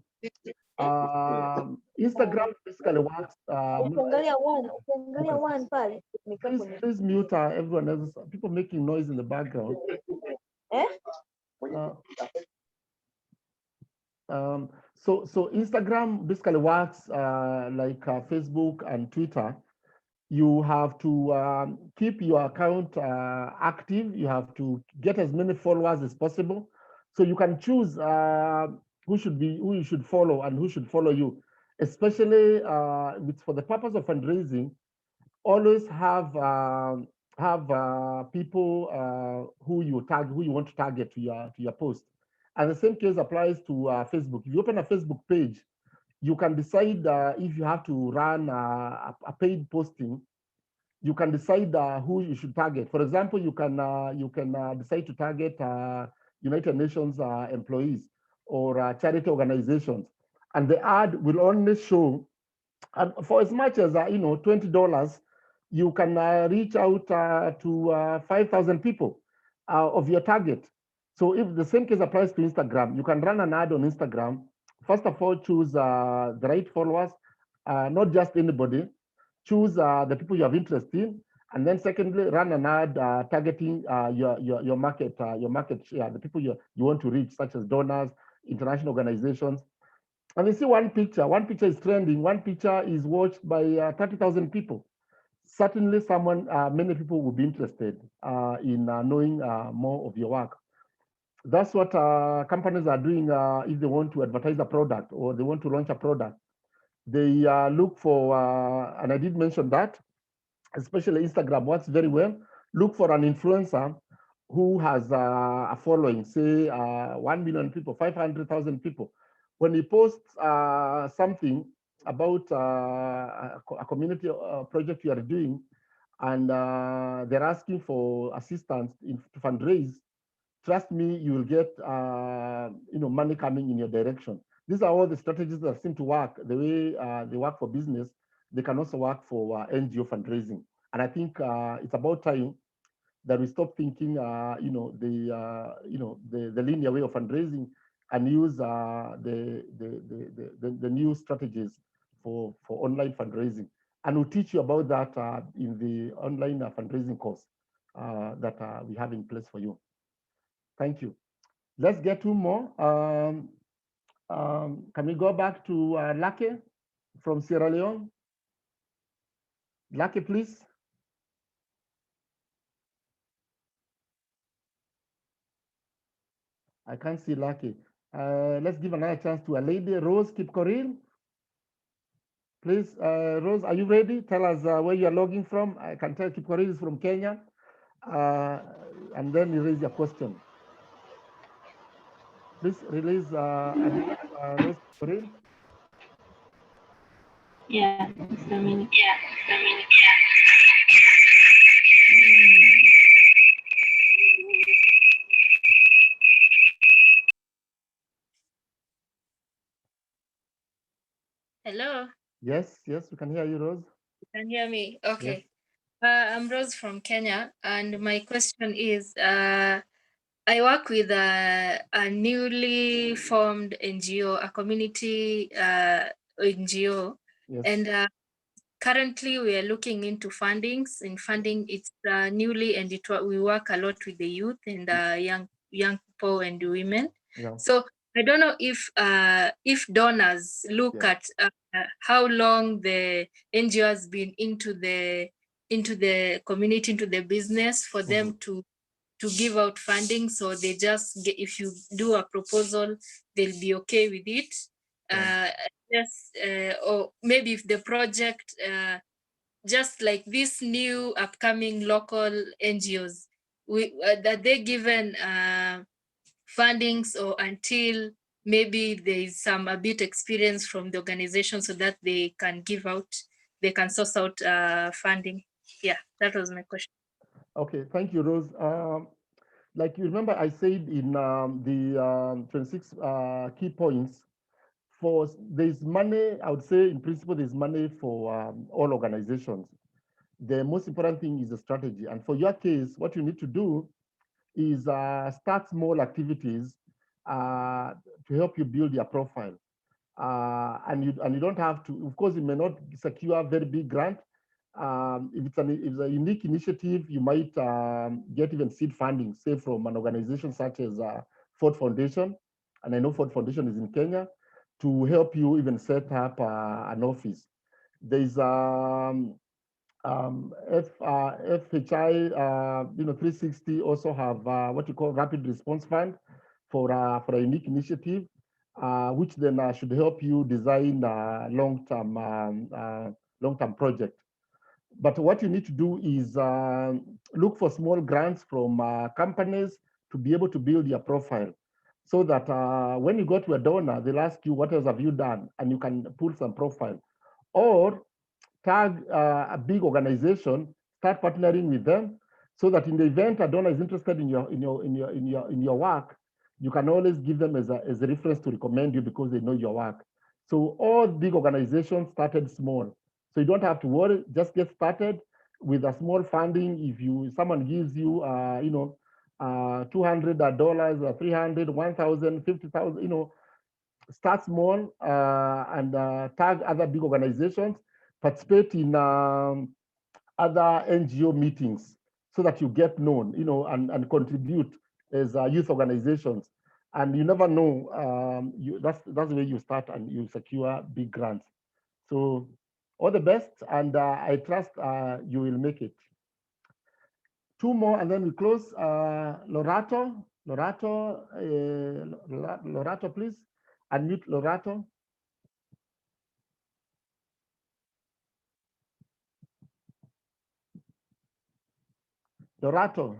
Instagram basically works. Please mute everyone else. People making noise in the background. So Instagram basically works like Facebook and Twitter. You have to keep your account active. You have to get as many followers as possible. So you can choose who you should follow and who should follow you. Especially for the purpose of fundraising, always have people who you want to target to your post. And the same case applies to Facebook. If you open a Facebook page, you can decide if you have to run a paid posting. You can decide who you should target. For example, you can decide to target United Nations employees or charity organizations, and the ad will only show. And for as much as $20, you can reach out to 5,000 people of your target. So if the same case applies to Instagram, you can run an ad on Instagram. First of all, choose the right followers, not just anybody. Choose the people you have interest in, and then secondly, run an ad targeting your market share, the people you want to reach, such as donors, international organizations. And you see one picture is trending, one picture is watched by 30,000 people. Certainly many people will be interested in knowing more of your work. That's what companies are doing if they want to advertise a product or they want to launch a product. They look for, and I did mention that, especially Instagram works very well. Look for an influencer who has a following, say 1 million people, 500,000 people. When you post something about a community project you are doing, and they're asking for assistance to fundraise, trust me, you will get money coming in your direction. These are all the strategies that seem to work. The way they work for business, they can also work for NGO fundraising. And I think it's about time that we stop thinking, the linear way of fundraising and use the new strategies for online fundraising. And we'll teach you about that in the online fundraising course that we have in place for you. Thank you. Let's get two more. Can we go back to Lake from Sierra Leone? Lake, please. I can't see Lucky. Let's give another chance to a lady, Rose Kipkorir. Please, Rose, are you ready? Tell us where you are logging from. I can tell Kipkorir is from Kenya. And then you raise your question. Please release Rose Kipkorir. Yeah, just a minute. Hello. Yes, we can hear you, Rose. You can hear me? Okay. Yes. I'm Rose from Kenya, and my question is, I work with a newly formed NGO, a community NGO, Yes. and currently we are looking into fundings. In funding, it's newly, and we work a lot with the youth and young people and women. Yeah. So I don't know if donors look at how long the NGO has been into the community, into the business for them to give out funding. So they just get, if you do a proposal, they'll be okay with it. Yes, or maybe if the project, just like these new upcoming local NGOs, that they're given fundings or until maybe there is a bit experience from the organization so that they can source out funding. Yeah, that was my question. Okay, thank you, Rose. Like you remember, I said in the 26 key points, there's money, I would say in principle, there's money for all organizations. The most important thing is the strategy. And for your case, what you need to do is start small activities to help you build your profile. And you don't have to, of course, you may not secure a very big grant. If it's a unique initiative, you might get even seed funding, say from an organization such as Ford Foundation, and I know Ford Foundation is in Kenya, to help you even set up an office. There's FHI, 360 also have what you call Rapid Response Fund for a unique initiative, which then should help you design a long-term project. But what you need to do is look for small grants from companies to be able to build your profile, so that when you go to a donor, they'll ask you, what else have you done? And you can pull some profile. Or tag a big organization, start partnering with them, so that in the event a donor is interested in your work, you can always give them as a reference to recommend you because they know your work. So all big organizations started small. So you don't have to worry, just get started with a small funding. If someone gives you $200 or $300, $1,000, $50,000, start small and tag other big organizations, participate in other NGO meetings so that you get known, and contribute as youth organizations. And you never know, that's the way you start and you secure big grants. So all the best, and I trust you will make it. Two more, and then we close. Lorato, please. Unmute Lorato. Lorato.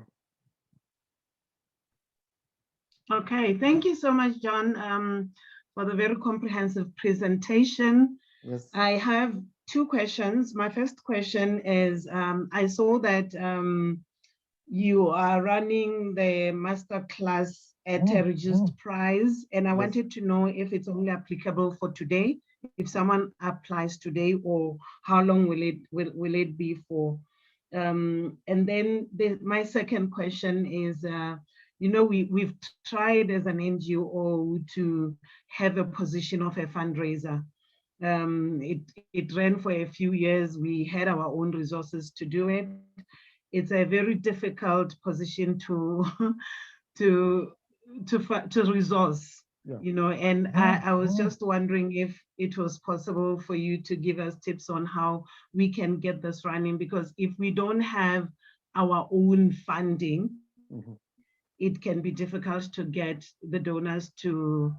Okay, thank you so much, John, for the very comprehensive presentation. Yes. I have two questions. My first question is, I saw that you are running the masterclass at a reduced price, and I wanted to know if it's only applicable for today, if someone applies today, or how long will it be for? And then my second question is, we've tried as an NGO to have a position of a fundraiser. It ran for a few years. We had our own resources to do it. It's a very difficult position to resource, and I was just wondering if it was possible for you to give us tips on how we can get this running, because if we don't have our own funding, it can be difficult to get the donors to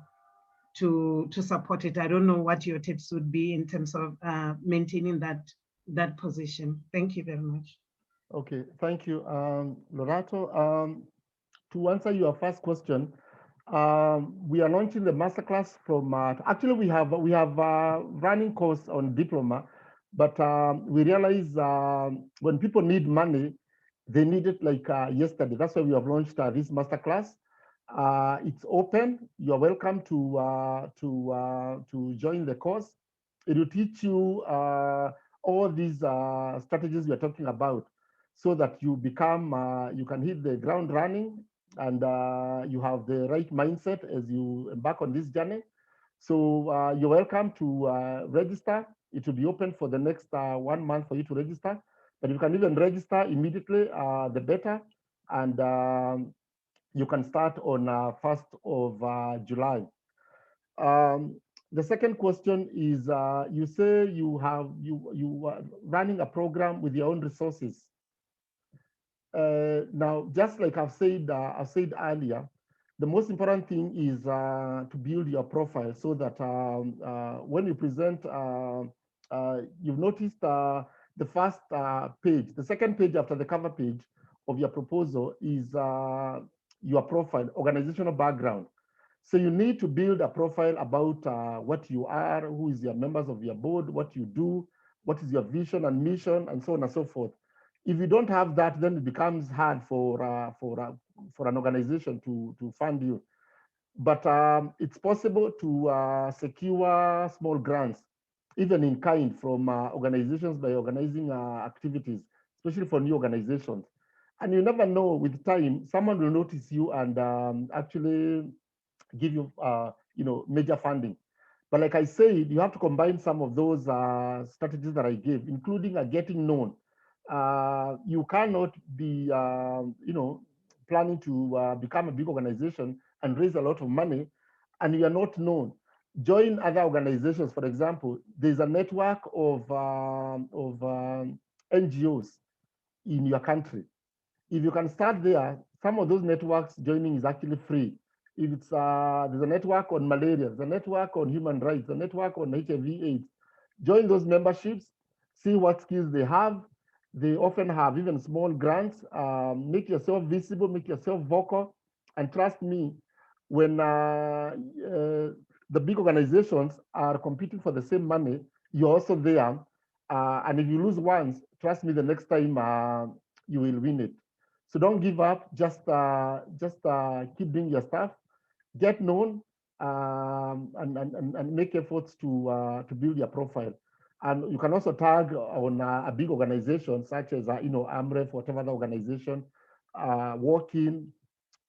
support it. I don't know what your tips would be in terms of maintaining that position. Thank you very much. Okay, thank you, Lorato. To answer your first question, we are launching the masterclass from. Actually, we have running course on diploma, but we realize when people need money, they need it like yesterday. That's why we have launched this masterclass. It's open. You are welcome to join the course. It will teach you all these strategies we are talking about, so that you become you can hit the ground running, and you have the right mindset as you embark on this journey. So you're welcome to register. It will be open for the next 1 month for you to register, but you can even register immediately, the better. And you can start on 1st of July. The second question is, you say you are running a program with your own resources. Now, just like I've said earlier, the most important thing is to build your profile, so that when you present, you've noticed the first page, the second page after the cover page of your proposal is your profile, organizational background. So you need to build a profile about what you are, who is your members of your board, what you do, what is your vision and mission, and so on and so forth. If you don't have that, then it becomes hard for an organization to fund you. But it's possible to secure small grants, even in kind, from organizations by organizing activities, especially for new organizations. And you never know, with time, someone will notice you and actually give you, major funding. But like I said, you have to combine some of those strategies that I gave, including getting known. You cannot be, planning to become a big organization and raise a lot of money, and you are not known. Join other organizations. For example, there's a network of NGOs in your country. If you can start there, some of those networks joining is actually free. If it's there's a network on malaria, there's a network on human rights, a network on HIV/AIDS. Join those memberships, see what skills they have. They often have even small grants. Make yourself visible, make yourself vocal, and trust me, when the big organizations are competing for the same money, you're also there. And if you lose once, trust me, the next time you will win it. So don't give up. Just keep doing your stuff. Get known, and make efforts to build your profile. And you can also tag on a big organization such as AMREF, whatever the organization, work in,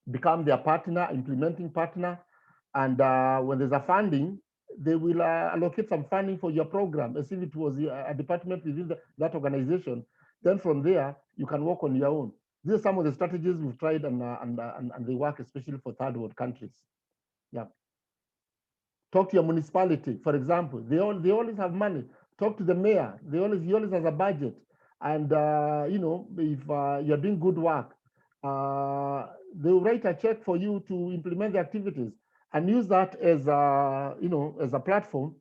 become their partner, implementing partner. And when there's a funding, they will allocate some funding for your program, as if it was a department within that organization. Then from there, you can work on your own. These are some of the strategies we've tried, and they work, especially for third world countries. Yeah. Talk to your municipality, for example. They always have money. Talk to the mayor. He always has a budget. And if you're doing good work, they'll write a check for you to implement the activities, and use that as as a platform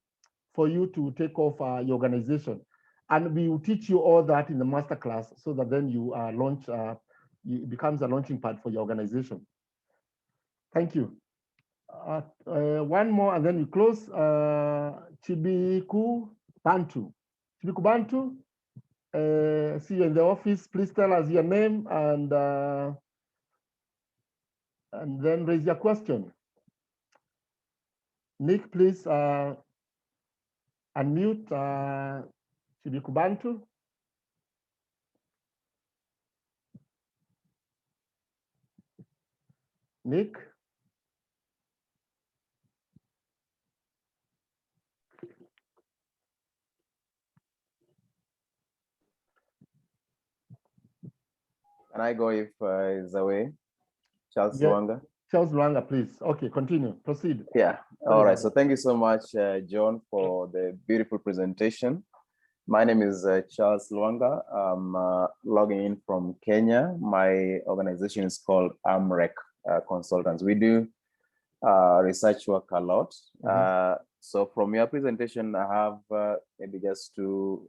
for you to take off your organization. And we will teach you all that in the masterclass, so that then you launch. It becomes a launching pad for your organization. Thank you. One more, and then we close. Chibiku Bantu. Chibiku Bantu, see you in the office. Please tell us your name and then raise your question. Nick, please unmute Chibiku Bantu. Nick. Can I go if is away? Charles Luanga. Charles Luanga, please. Okay, continue. Proceed. Yeah. All right. So thank you so much, John, for the beautiful presentation. My name is Charles Luanga. I'm logging in from Kenya. My organization is called AMREC, consultants. We do research work a lot. So from your presentation, I have maybe just two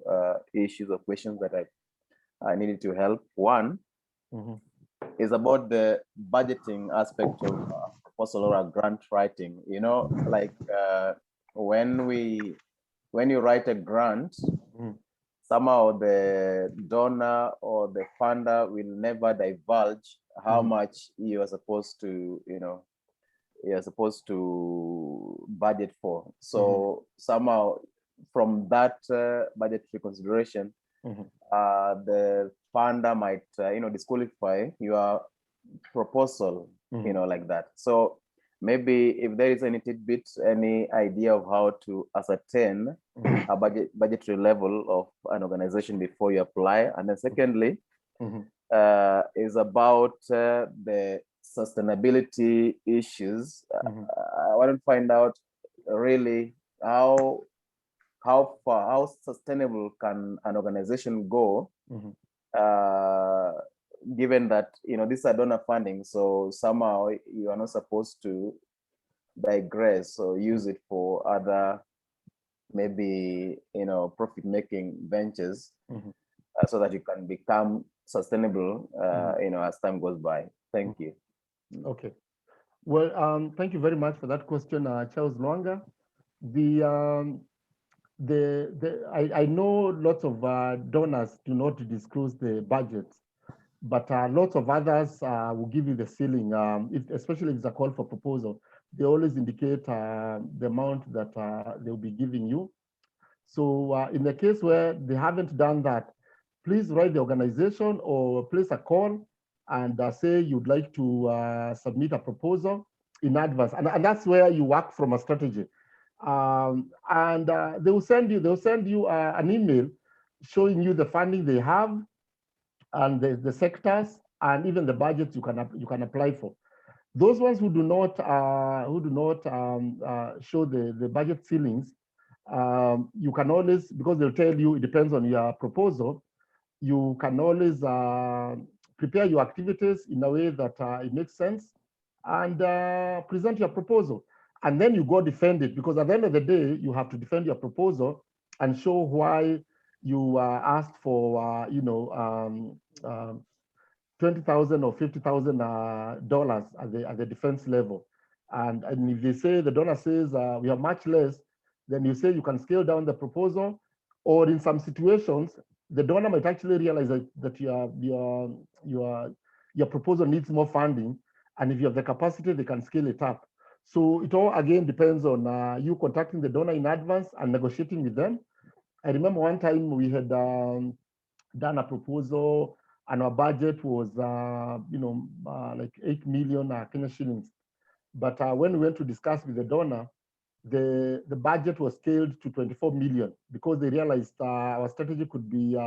issues or questions that I needed to help. One is about the budgeting aspect of proposal or a grant writing. You know, like when you write a grant, somehow the donor or the funder will never divulge how much you are supposed to, you're supposed to budget for. So somehow from that budgetary consideration, the funder might, disqualify your proposal, like that. So maybe if there is any tidbit, any idea of how to ascertain a budgetary level of an organization before you apply. And then secondly, is about the sustainability issues. I want to find out really how sustainable can an organization go, given that these are donor funding, so somehow you are not supposed to digress or use it for other maybe profit-making ventures, so that you can become sustainable as time goes by. Thank you. Okay. Well, thank you very much for that question, Charles Lwanga. I know lots of donors do not disclose the budget, but lots of others will give you the ceiling, especially if it's a call for proposal. They always indicate the amount that they'll be giving you. So in the case where they haven't done that, please write the organization or place a call and say you'd like to submit a proposal in advance. And that's where you work from a strategy. They will send you an email showing you the funding they have and the sectors and even the budgets you can apply for. Those ones who do not show the budget ceilings, you can always, because they'll tell you it depends on your proposal, you can always prepare your activities in a way that it makes sense and present your proposal. And then you go defend it, because at the end of the day, you have to defend your proposal and show why you asked for, $20,000 or $50,000 at the defense level. And if they say, the donor says we have much less, then you say you can scale down the proposal, or in some situations, the donor might actually realize that your proposal needs more funding, and if you have the capacity, they can scale it up. So it all again depends on you contacting the donor in advance and negotiating with them. I remember one time we had done a proposal, and our budget was like 8 million Kenya shillings. But when we went to discuss with the donor, the budget was scaled to 24 million because they realized our strategy could be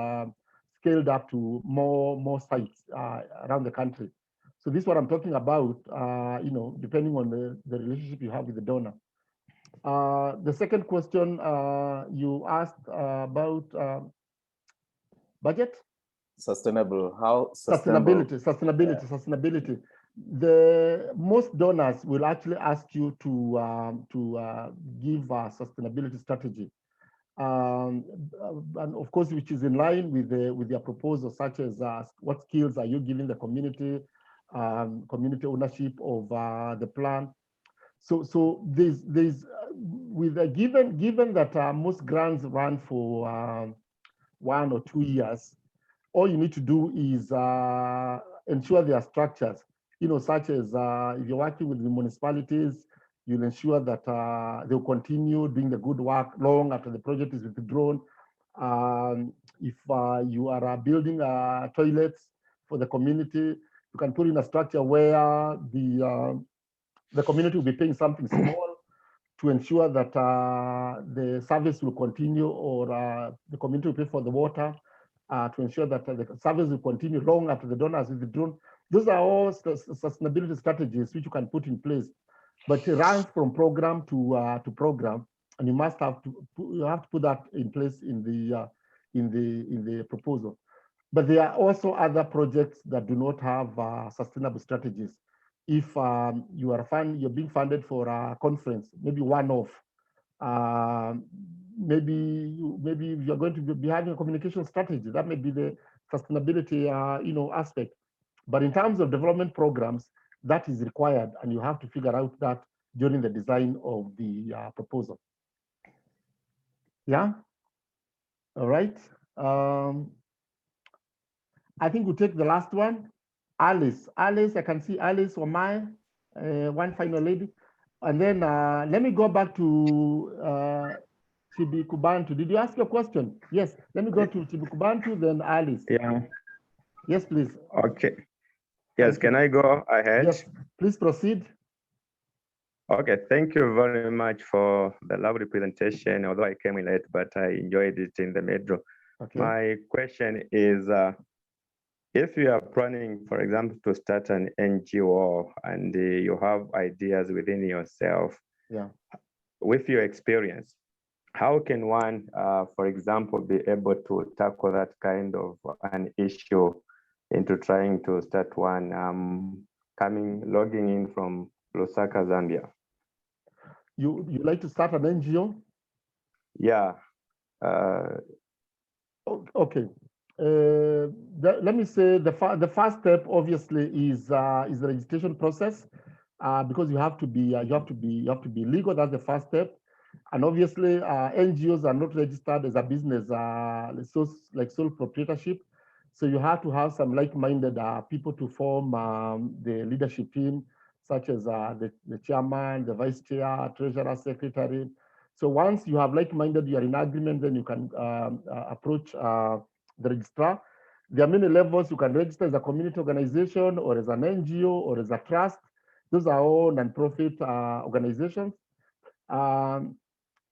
scaled up to more sites around the country. So this is what I'm talking about, depending on the relationship you have with the donor. The second question you asked about budget? Sustainable, how sustainable? Sustainability. Most donors will actually ask you to give a sustainability strategy, and of course, which is in line with their proposal, such as what skills are you giving the community, community ownership of the plan. So there's given that most grants run for 1 or 2 years, all you need to do is ensure there are structures, such as if you're working with the municipalities, you'll ensure that they'll continue doing the good work long after the project is withdrawn. If you are building toilets for the community, you can put in a structure where the community will be paying something small to ensure that the service will continue, or the community will pay for the water to ensure that the service will continue long after the donor has withdrawn. Those are all sustainability strategies which you can put in place, but it runs from program to program, and you have to put that in place in the proposal. But there are also other projects that do not have sustainable strategies. if you're being funded for a conference, maybe one-off. Maybe you're going to be having a communication strategy. That may be the sustainability aspect. But in terms of development programs, that is required, and you have to figure out that during the design of the proposal. Yeah. All right. I think we'll take the last one. Alice, I can see Alice or Maya, one final lady. And then let me go back to Chibi Kubantu. Did you ask your question? Yes, let me go to Chibi Kubantu, then Alice. Yeah. Yes, please. Okay. Yes, can I go ahead? Yes, please proceed. Okay, thank you very much for the lovely presentation, although I came in late, but I enjoyed it in the metro. Okay. My question is, if you are planning, for example, to start an NGO and you have ideas within yourself, yeah, with your experience, how can one, for example, be able to tackle that kind of an issue into trying to start one, logging in from Lusaka, Zambia? You like to start an NGO? Yeah. Okay. Let me say the first step obviously is the registration process, because you have to be legal. That's the first step, and obviously NGOs are not registered as a business, like sole proprietorship. So you have to have some like-minded people to form the leadership team, such as the chairman, the vice chair, treasurer, secretary. So once you have like-minded, you are in agreement, then you can approach the registrar. There are many levels. You can register as a community organization or as an NGO or as a trust. Those are all non-profit organizations. Then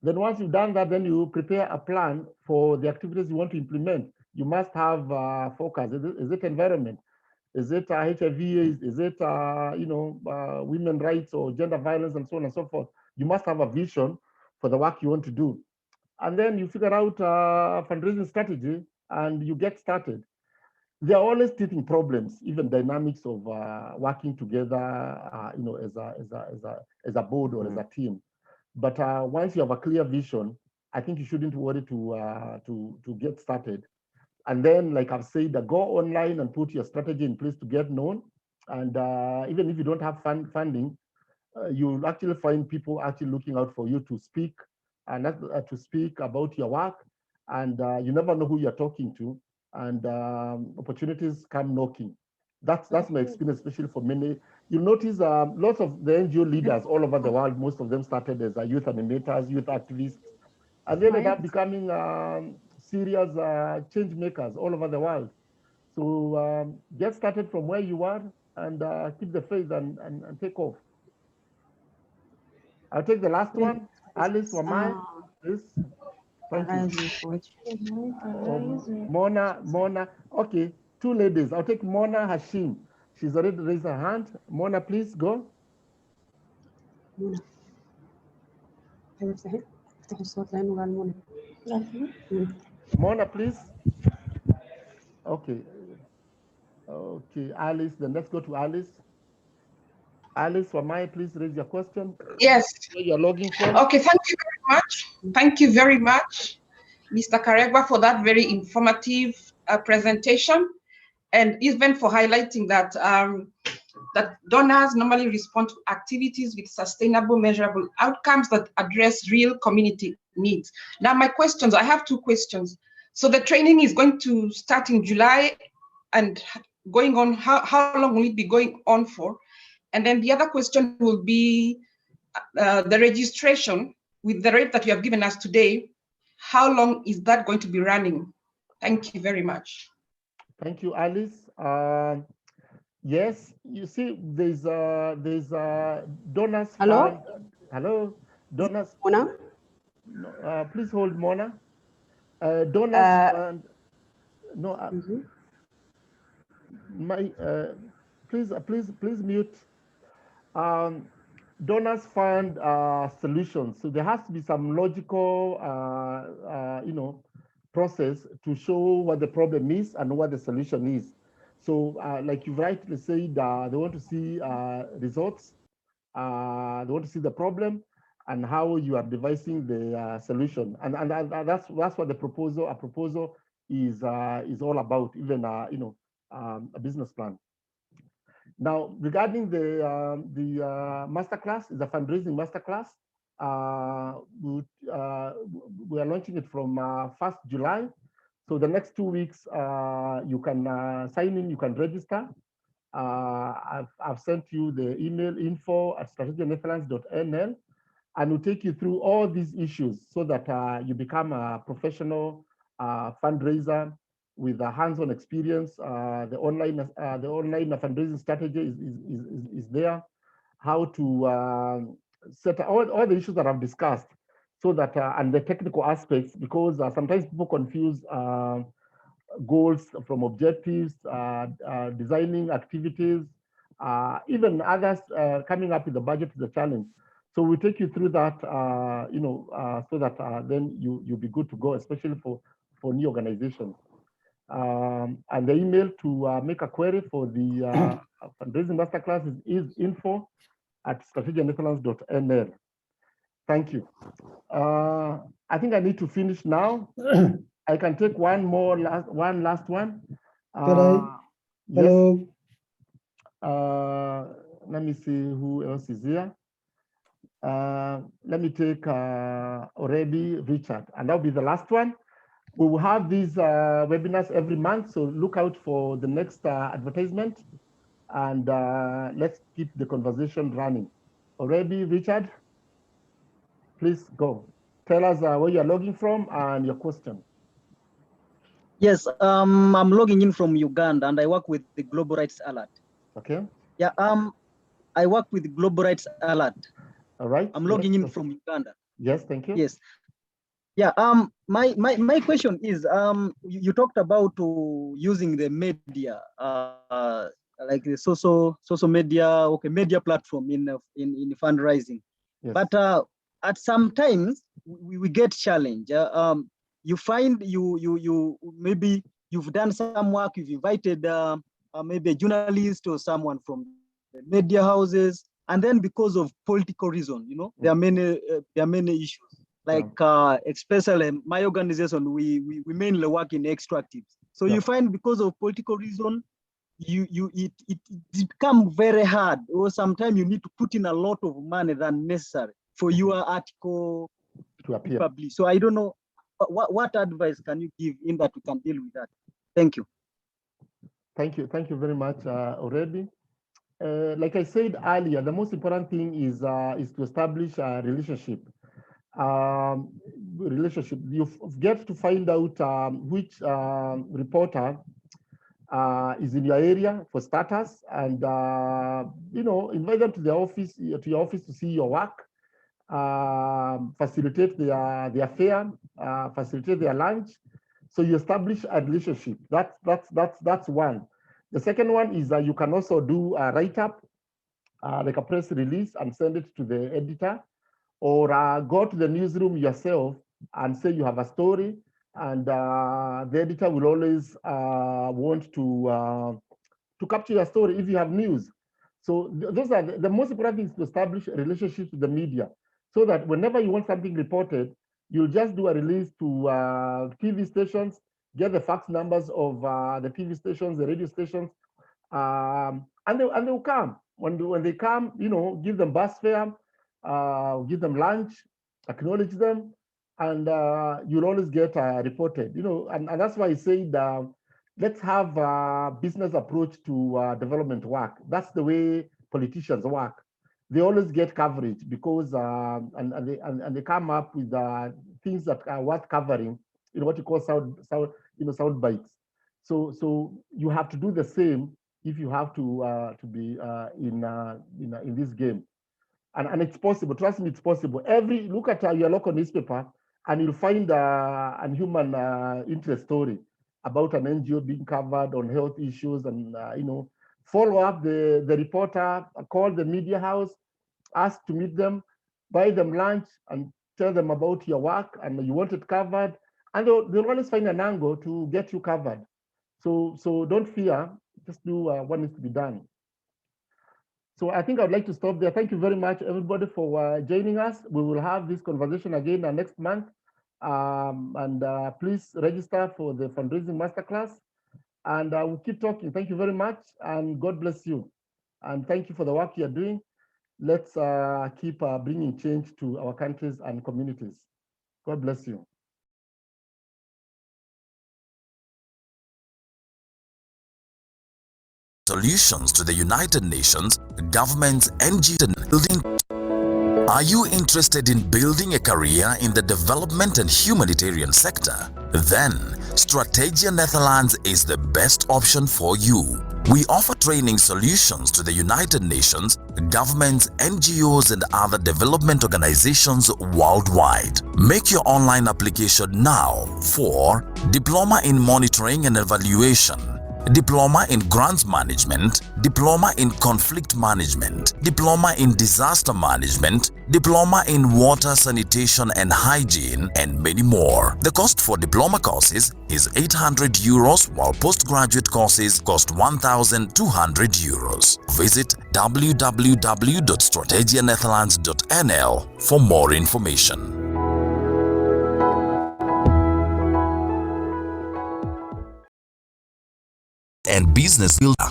once you've done that, then you prepare a plan for the activities you want to implement. You must have focus. Is it environment? Is it HIV? Is it women rights or gender violence and so on and so forth? You must have a vision for the work you want to do. And then you figure out a fundraising strategy and you get started. There are always teething problems, even dynamics of working together, as a board or as a team. But once you have a clear vision, I think you shouldn't worry to get started. And then, like I've said, go online and put your strategy in place to get known. And even if you don't have funding, you'll actually find people actually looking out for you to speak and to speak about your work. And you never know who you're talking to, and opportunities come knocking. That's my experience, especially for many. You'll notice lots of the NGO leaders all over the world, most of them started as youth animators, youth activists, and they ended up becoming serious change makers all over the world. So get started from where you are and keep the faith and take off. I'll take the last one. Alice Wamai, please. Thank you. Mona. Okay, two ladies. I'll take Mona Hashim. She's already raised her hand. Mona, please go. Mona, please. Okay. Okay, Alice. Then let's go to Alice. Alice Wamai, please raise your question. Yes. Where you're logging from. Okay, thank you very much. Thank you very much, Mr. Karegwa, for that very informative presentation, and even for highlighting that that donors normally respond to activities with sustainable, measurable outcomes that address real community needs. Now, my questions, I have two questions. So the training is going to start in July and going on, how long will it be going on for? And then the other question will be the registration with the rate that you have given us today. How long is that going to be running? Thank you very much. Thank you, Alice. Yes, you see, there's donors. Hello. Hello, donors. Mona. Please hold, Mona. Donors. Please mute. Donors fund solutions, so there has to be some logical, process to show what the problem is and what the solution is. So like you rightly said, they want to see results. They want to see the problem and how you are devising the solution. And that's what the proposal, a proposal is all about, even a business plan. Now, regarding the masterclass, the fundraising masterclass, we are launching it from 1st July. So the next 2 weeks, you can sign in, you can register. I've sent you the email info@strategianetherlands.nl, and we'll take you through all these issues so that you become a professional fundraiser with a hands-on experience. The online fundraising strategy is there. How to set all the issues that I've discussed, so that and the technical aspects, because sometimes people confuse goals from objectives, designing activities, even others coming up with the budget is a challenge. So we take you through that, so that then you'll be good to go, especially for new organizations. And the email to make a query for the fundraising masterclass is info@strategianetherlands.nl. Thank you. I think I need to finish now. I can take one last one. Yes. Let me see who else is here. Let me take Orebi Richard, and that'll be the last one. We will have these webinars every month, so look out for the next advertisement, and let's keep the conversation running. Orebi Richard, please go. Tell us where you're logging from and your question. Yes, I'm logging in from Uganda, and I work with the Global Rights Alert. Okay. Yeah, I work with Global Rights Alert. All right. I'm logging in from Uganda. Yes, thank you. Yes. Yeah. My question is, you talked about using the media, like the social media, okay, media platform in fundraising. Yes. But at some times we get challenged. You find you maybe you've done some work, you've invited maybe a journalist or someone from the media houses, and then because of political reason, there are many issues. Like especially my organization, we mainly work in extractives. So you find because of political reason, it becomes very hard, or sometimes you need to put in a lot of money than necessary for your article to appear. Publish. So I don't know what advice can you give in that we can deal with that. Thank you. Thank you very much, Orebi. Like I said earlier, the most important thing is to establish a relationship. You get to find out which reporter is in your area for starters, and invite them to your office to see your work, facilitate their fare, facilitate their lunch. So you establish a relationship. That's one. The second one is that you can also do a write-up, like a press release, and send it to the editor, or go to the newsroom yourself and say you have a story, and the editor will always want to capture your story if you have news. So those are the most important things, to establish relationships with the media, so that whenever you want something reported, you'll just do a release to TV stations, get the fax numbers of the TV stations, the radio stations, and they'll come. When they come, give them bus fare, give them lunch, acknowledge them, and you'll always get reported. And that's why I said let's have a business approach to development work. That's the way politicians work. They always get coverage because and they come up with things that are worth covering. What you call sound bites. So you have to do the same if you have to be in this game. And it's possible. Trust me, it's possible. Look at your local newspaper, and you'll find a human interest story about an NGO being covered on health issues, and follow up the reporter, call the media house, ask to meet them, buy them lunch, and tell them about your work and you want it covered, and they'll always find an angle to get you covered. So don't fear Just do what needs to be done. So I think I'd like to stop there. Thank you very much, everybody, for joining us. We will have this conversation again next month. Please register for the fundraising masterclass. And we'll keep talking. Thank you very much, and God bless you. And thank you for the work you're doing. Let's keep bringing change to our countries and communities. God bless you. Solutions to the United Nations, governments, NGOs, and building. Are you interested in building a career in the development and humanitarian sector? Then, Strategia Netherlands is the best option for you. We offer training solutions to the United Nations, governments, NGOs, and other development organizations worldwide. Make your online application now for Diploma in Monitoring and Evaluation, Diploma in Grants Management, Diploma in Conflict Management, Diploma in Disaster Management, Diploma in Water, Sanitation and Hygiene, and many more. The cost for diploma courses is 800 euros, while postgraduate courses cost 1,200 euros. Visit www.strategianetherlands.nl for more information. And business builder.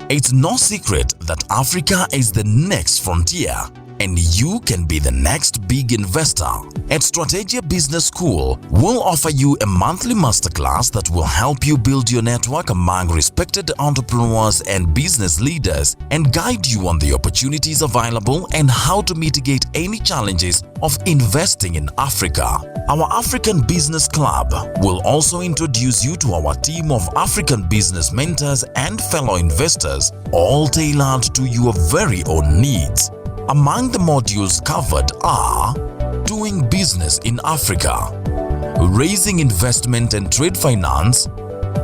It's no secret that Africa is the next frontier, and you can be the next big investor. At Strategia Business School, we'll offer you a monthly masterclass that will help you build your network among respected entrepreneurs and business leaders and guide you on the opportunities available and how to mitigate any challenges of investing in Africa. Our African Business Club will also introduce you to our team of African business mentors and fellow investors, all tailored to your very own needs. Among the modules covered are doing business in Africa, raising investment and trade finance,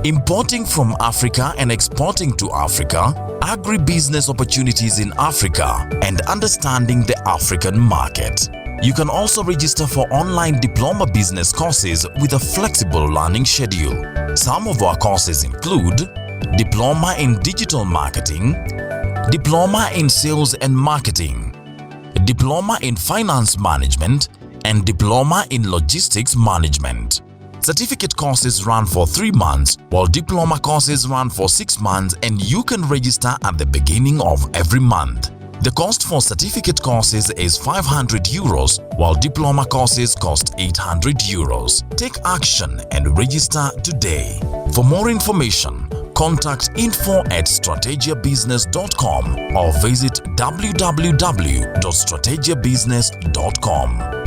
importing from Africa and exporting to Africa, agribusiness opportunities in Africa, and understanding the African market. You can also register for online diploma business courses with a flexible learning schedule. Some of our courses include Diploma in Digital Marketing, Diploma in Sales and Marketing, Diploma in Finance Management, and Diploma in Logistics Management. Certificate courses run for 3 months, while diploma courses run for 6 months, and you can register at the beginning of every month. The cost for certificate courses is 500 euros, while diploma courses cost 800 euros. Take action and register today. For more information, contact info@strategiabusiness.com or visit www.strategiabusiness.com.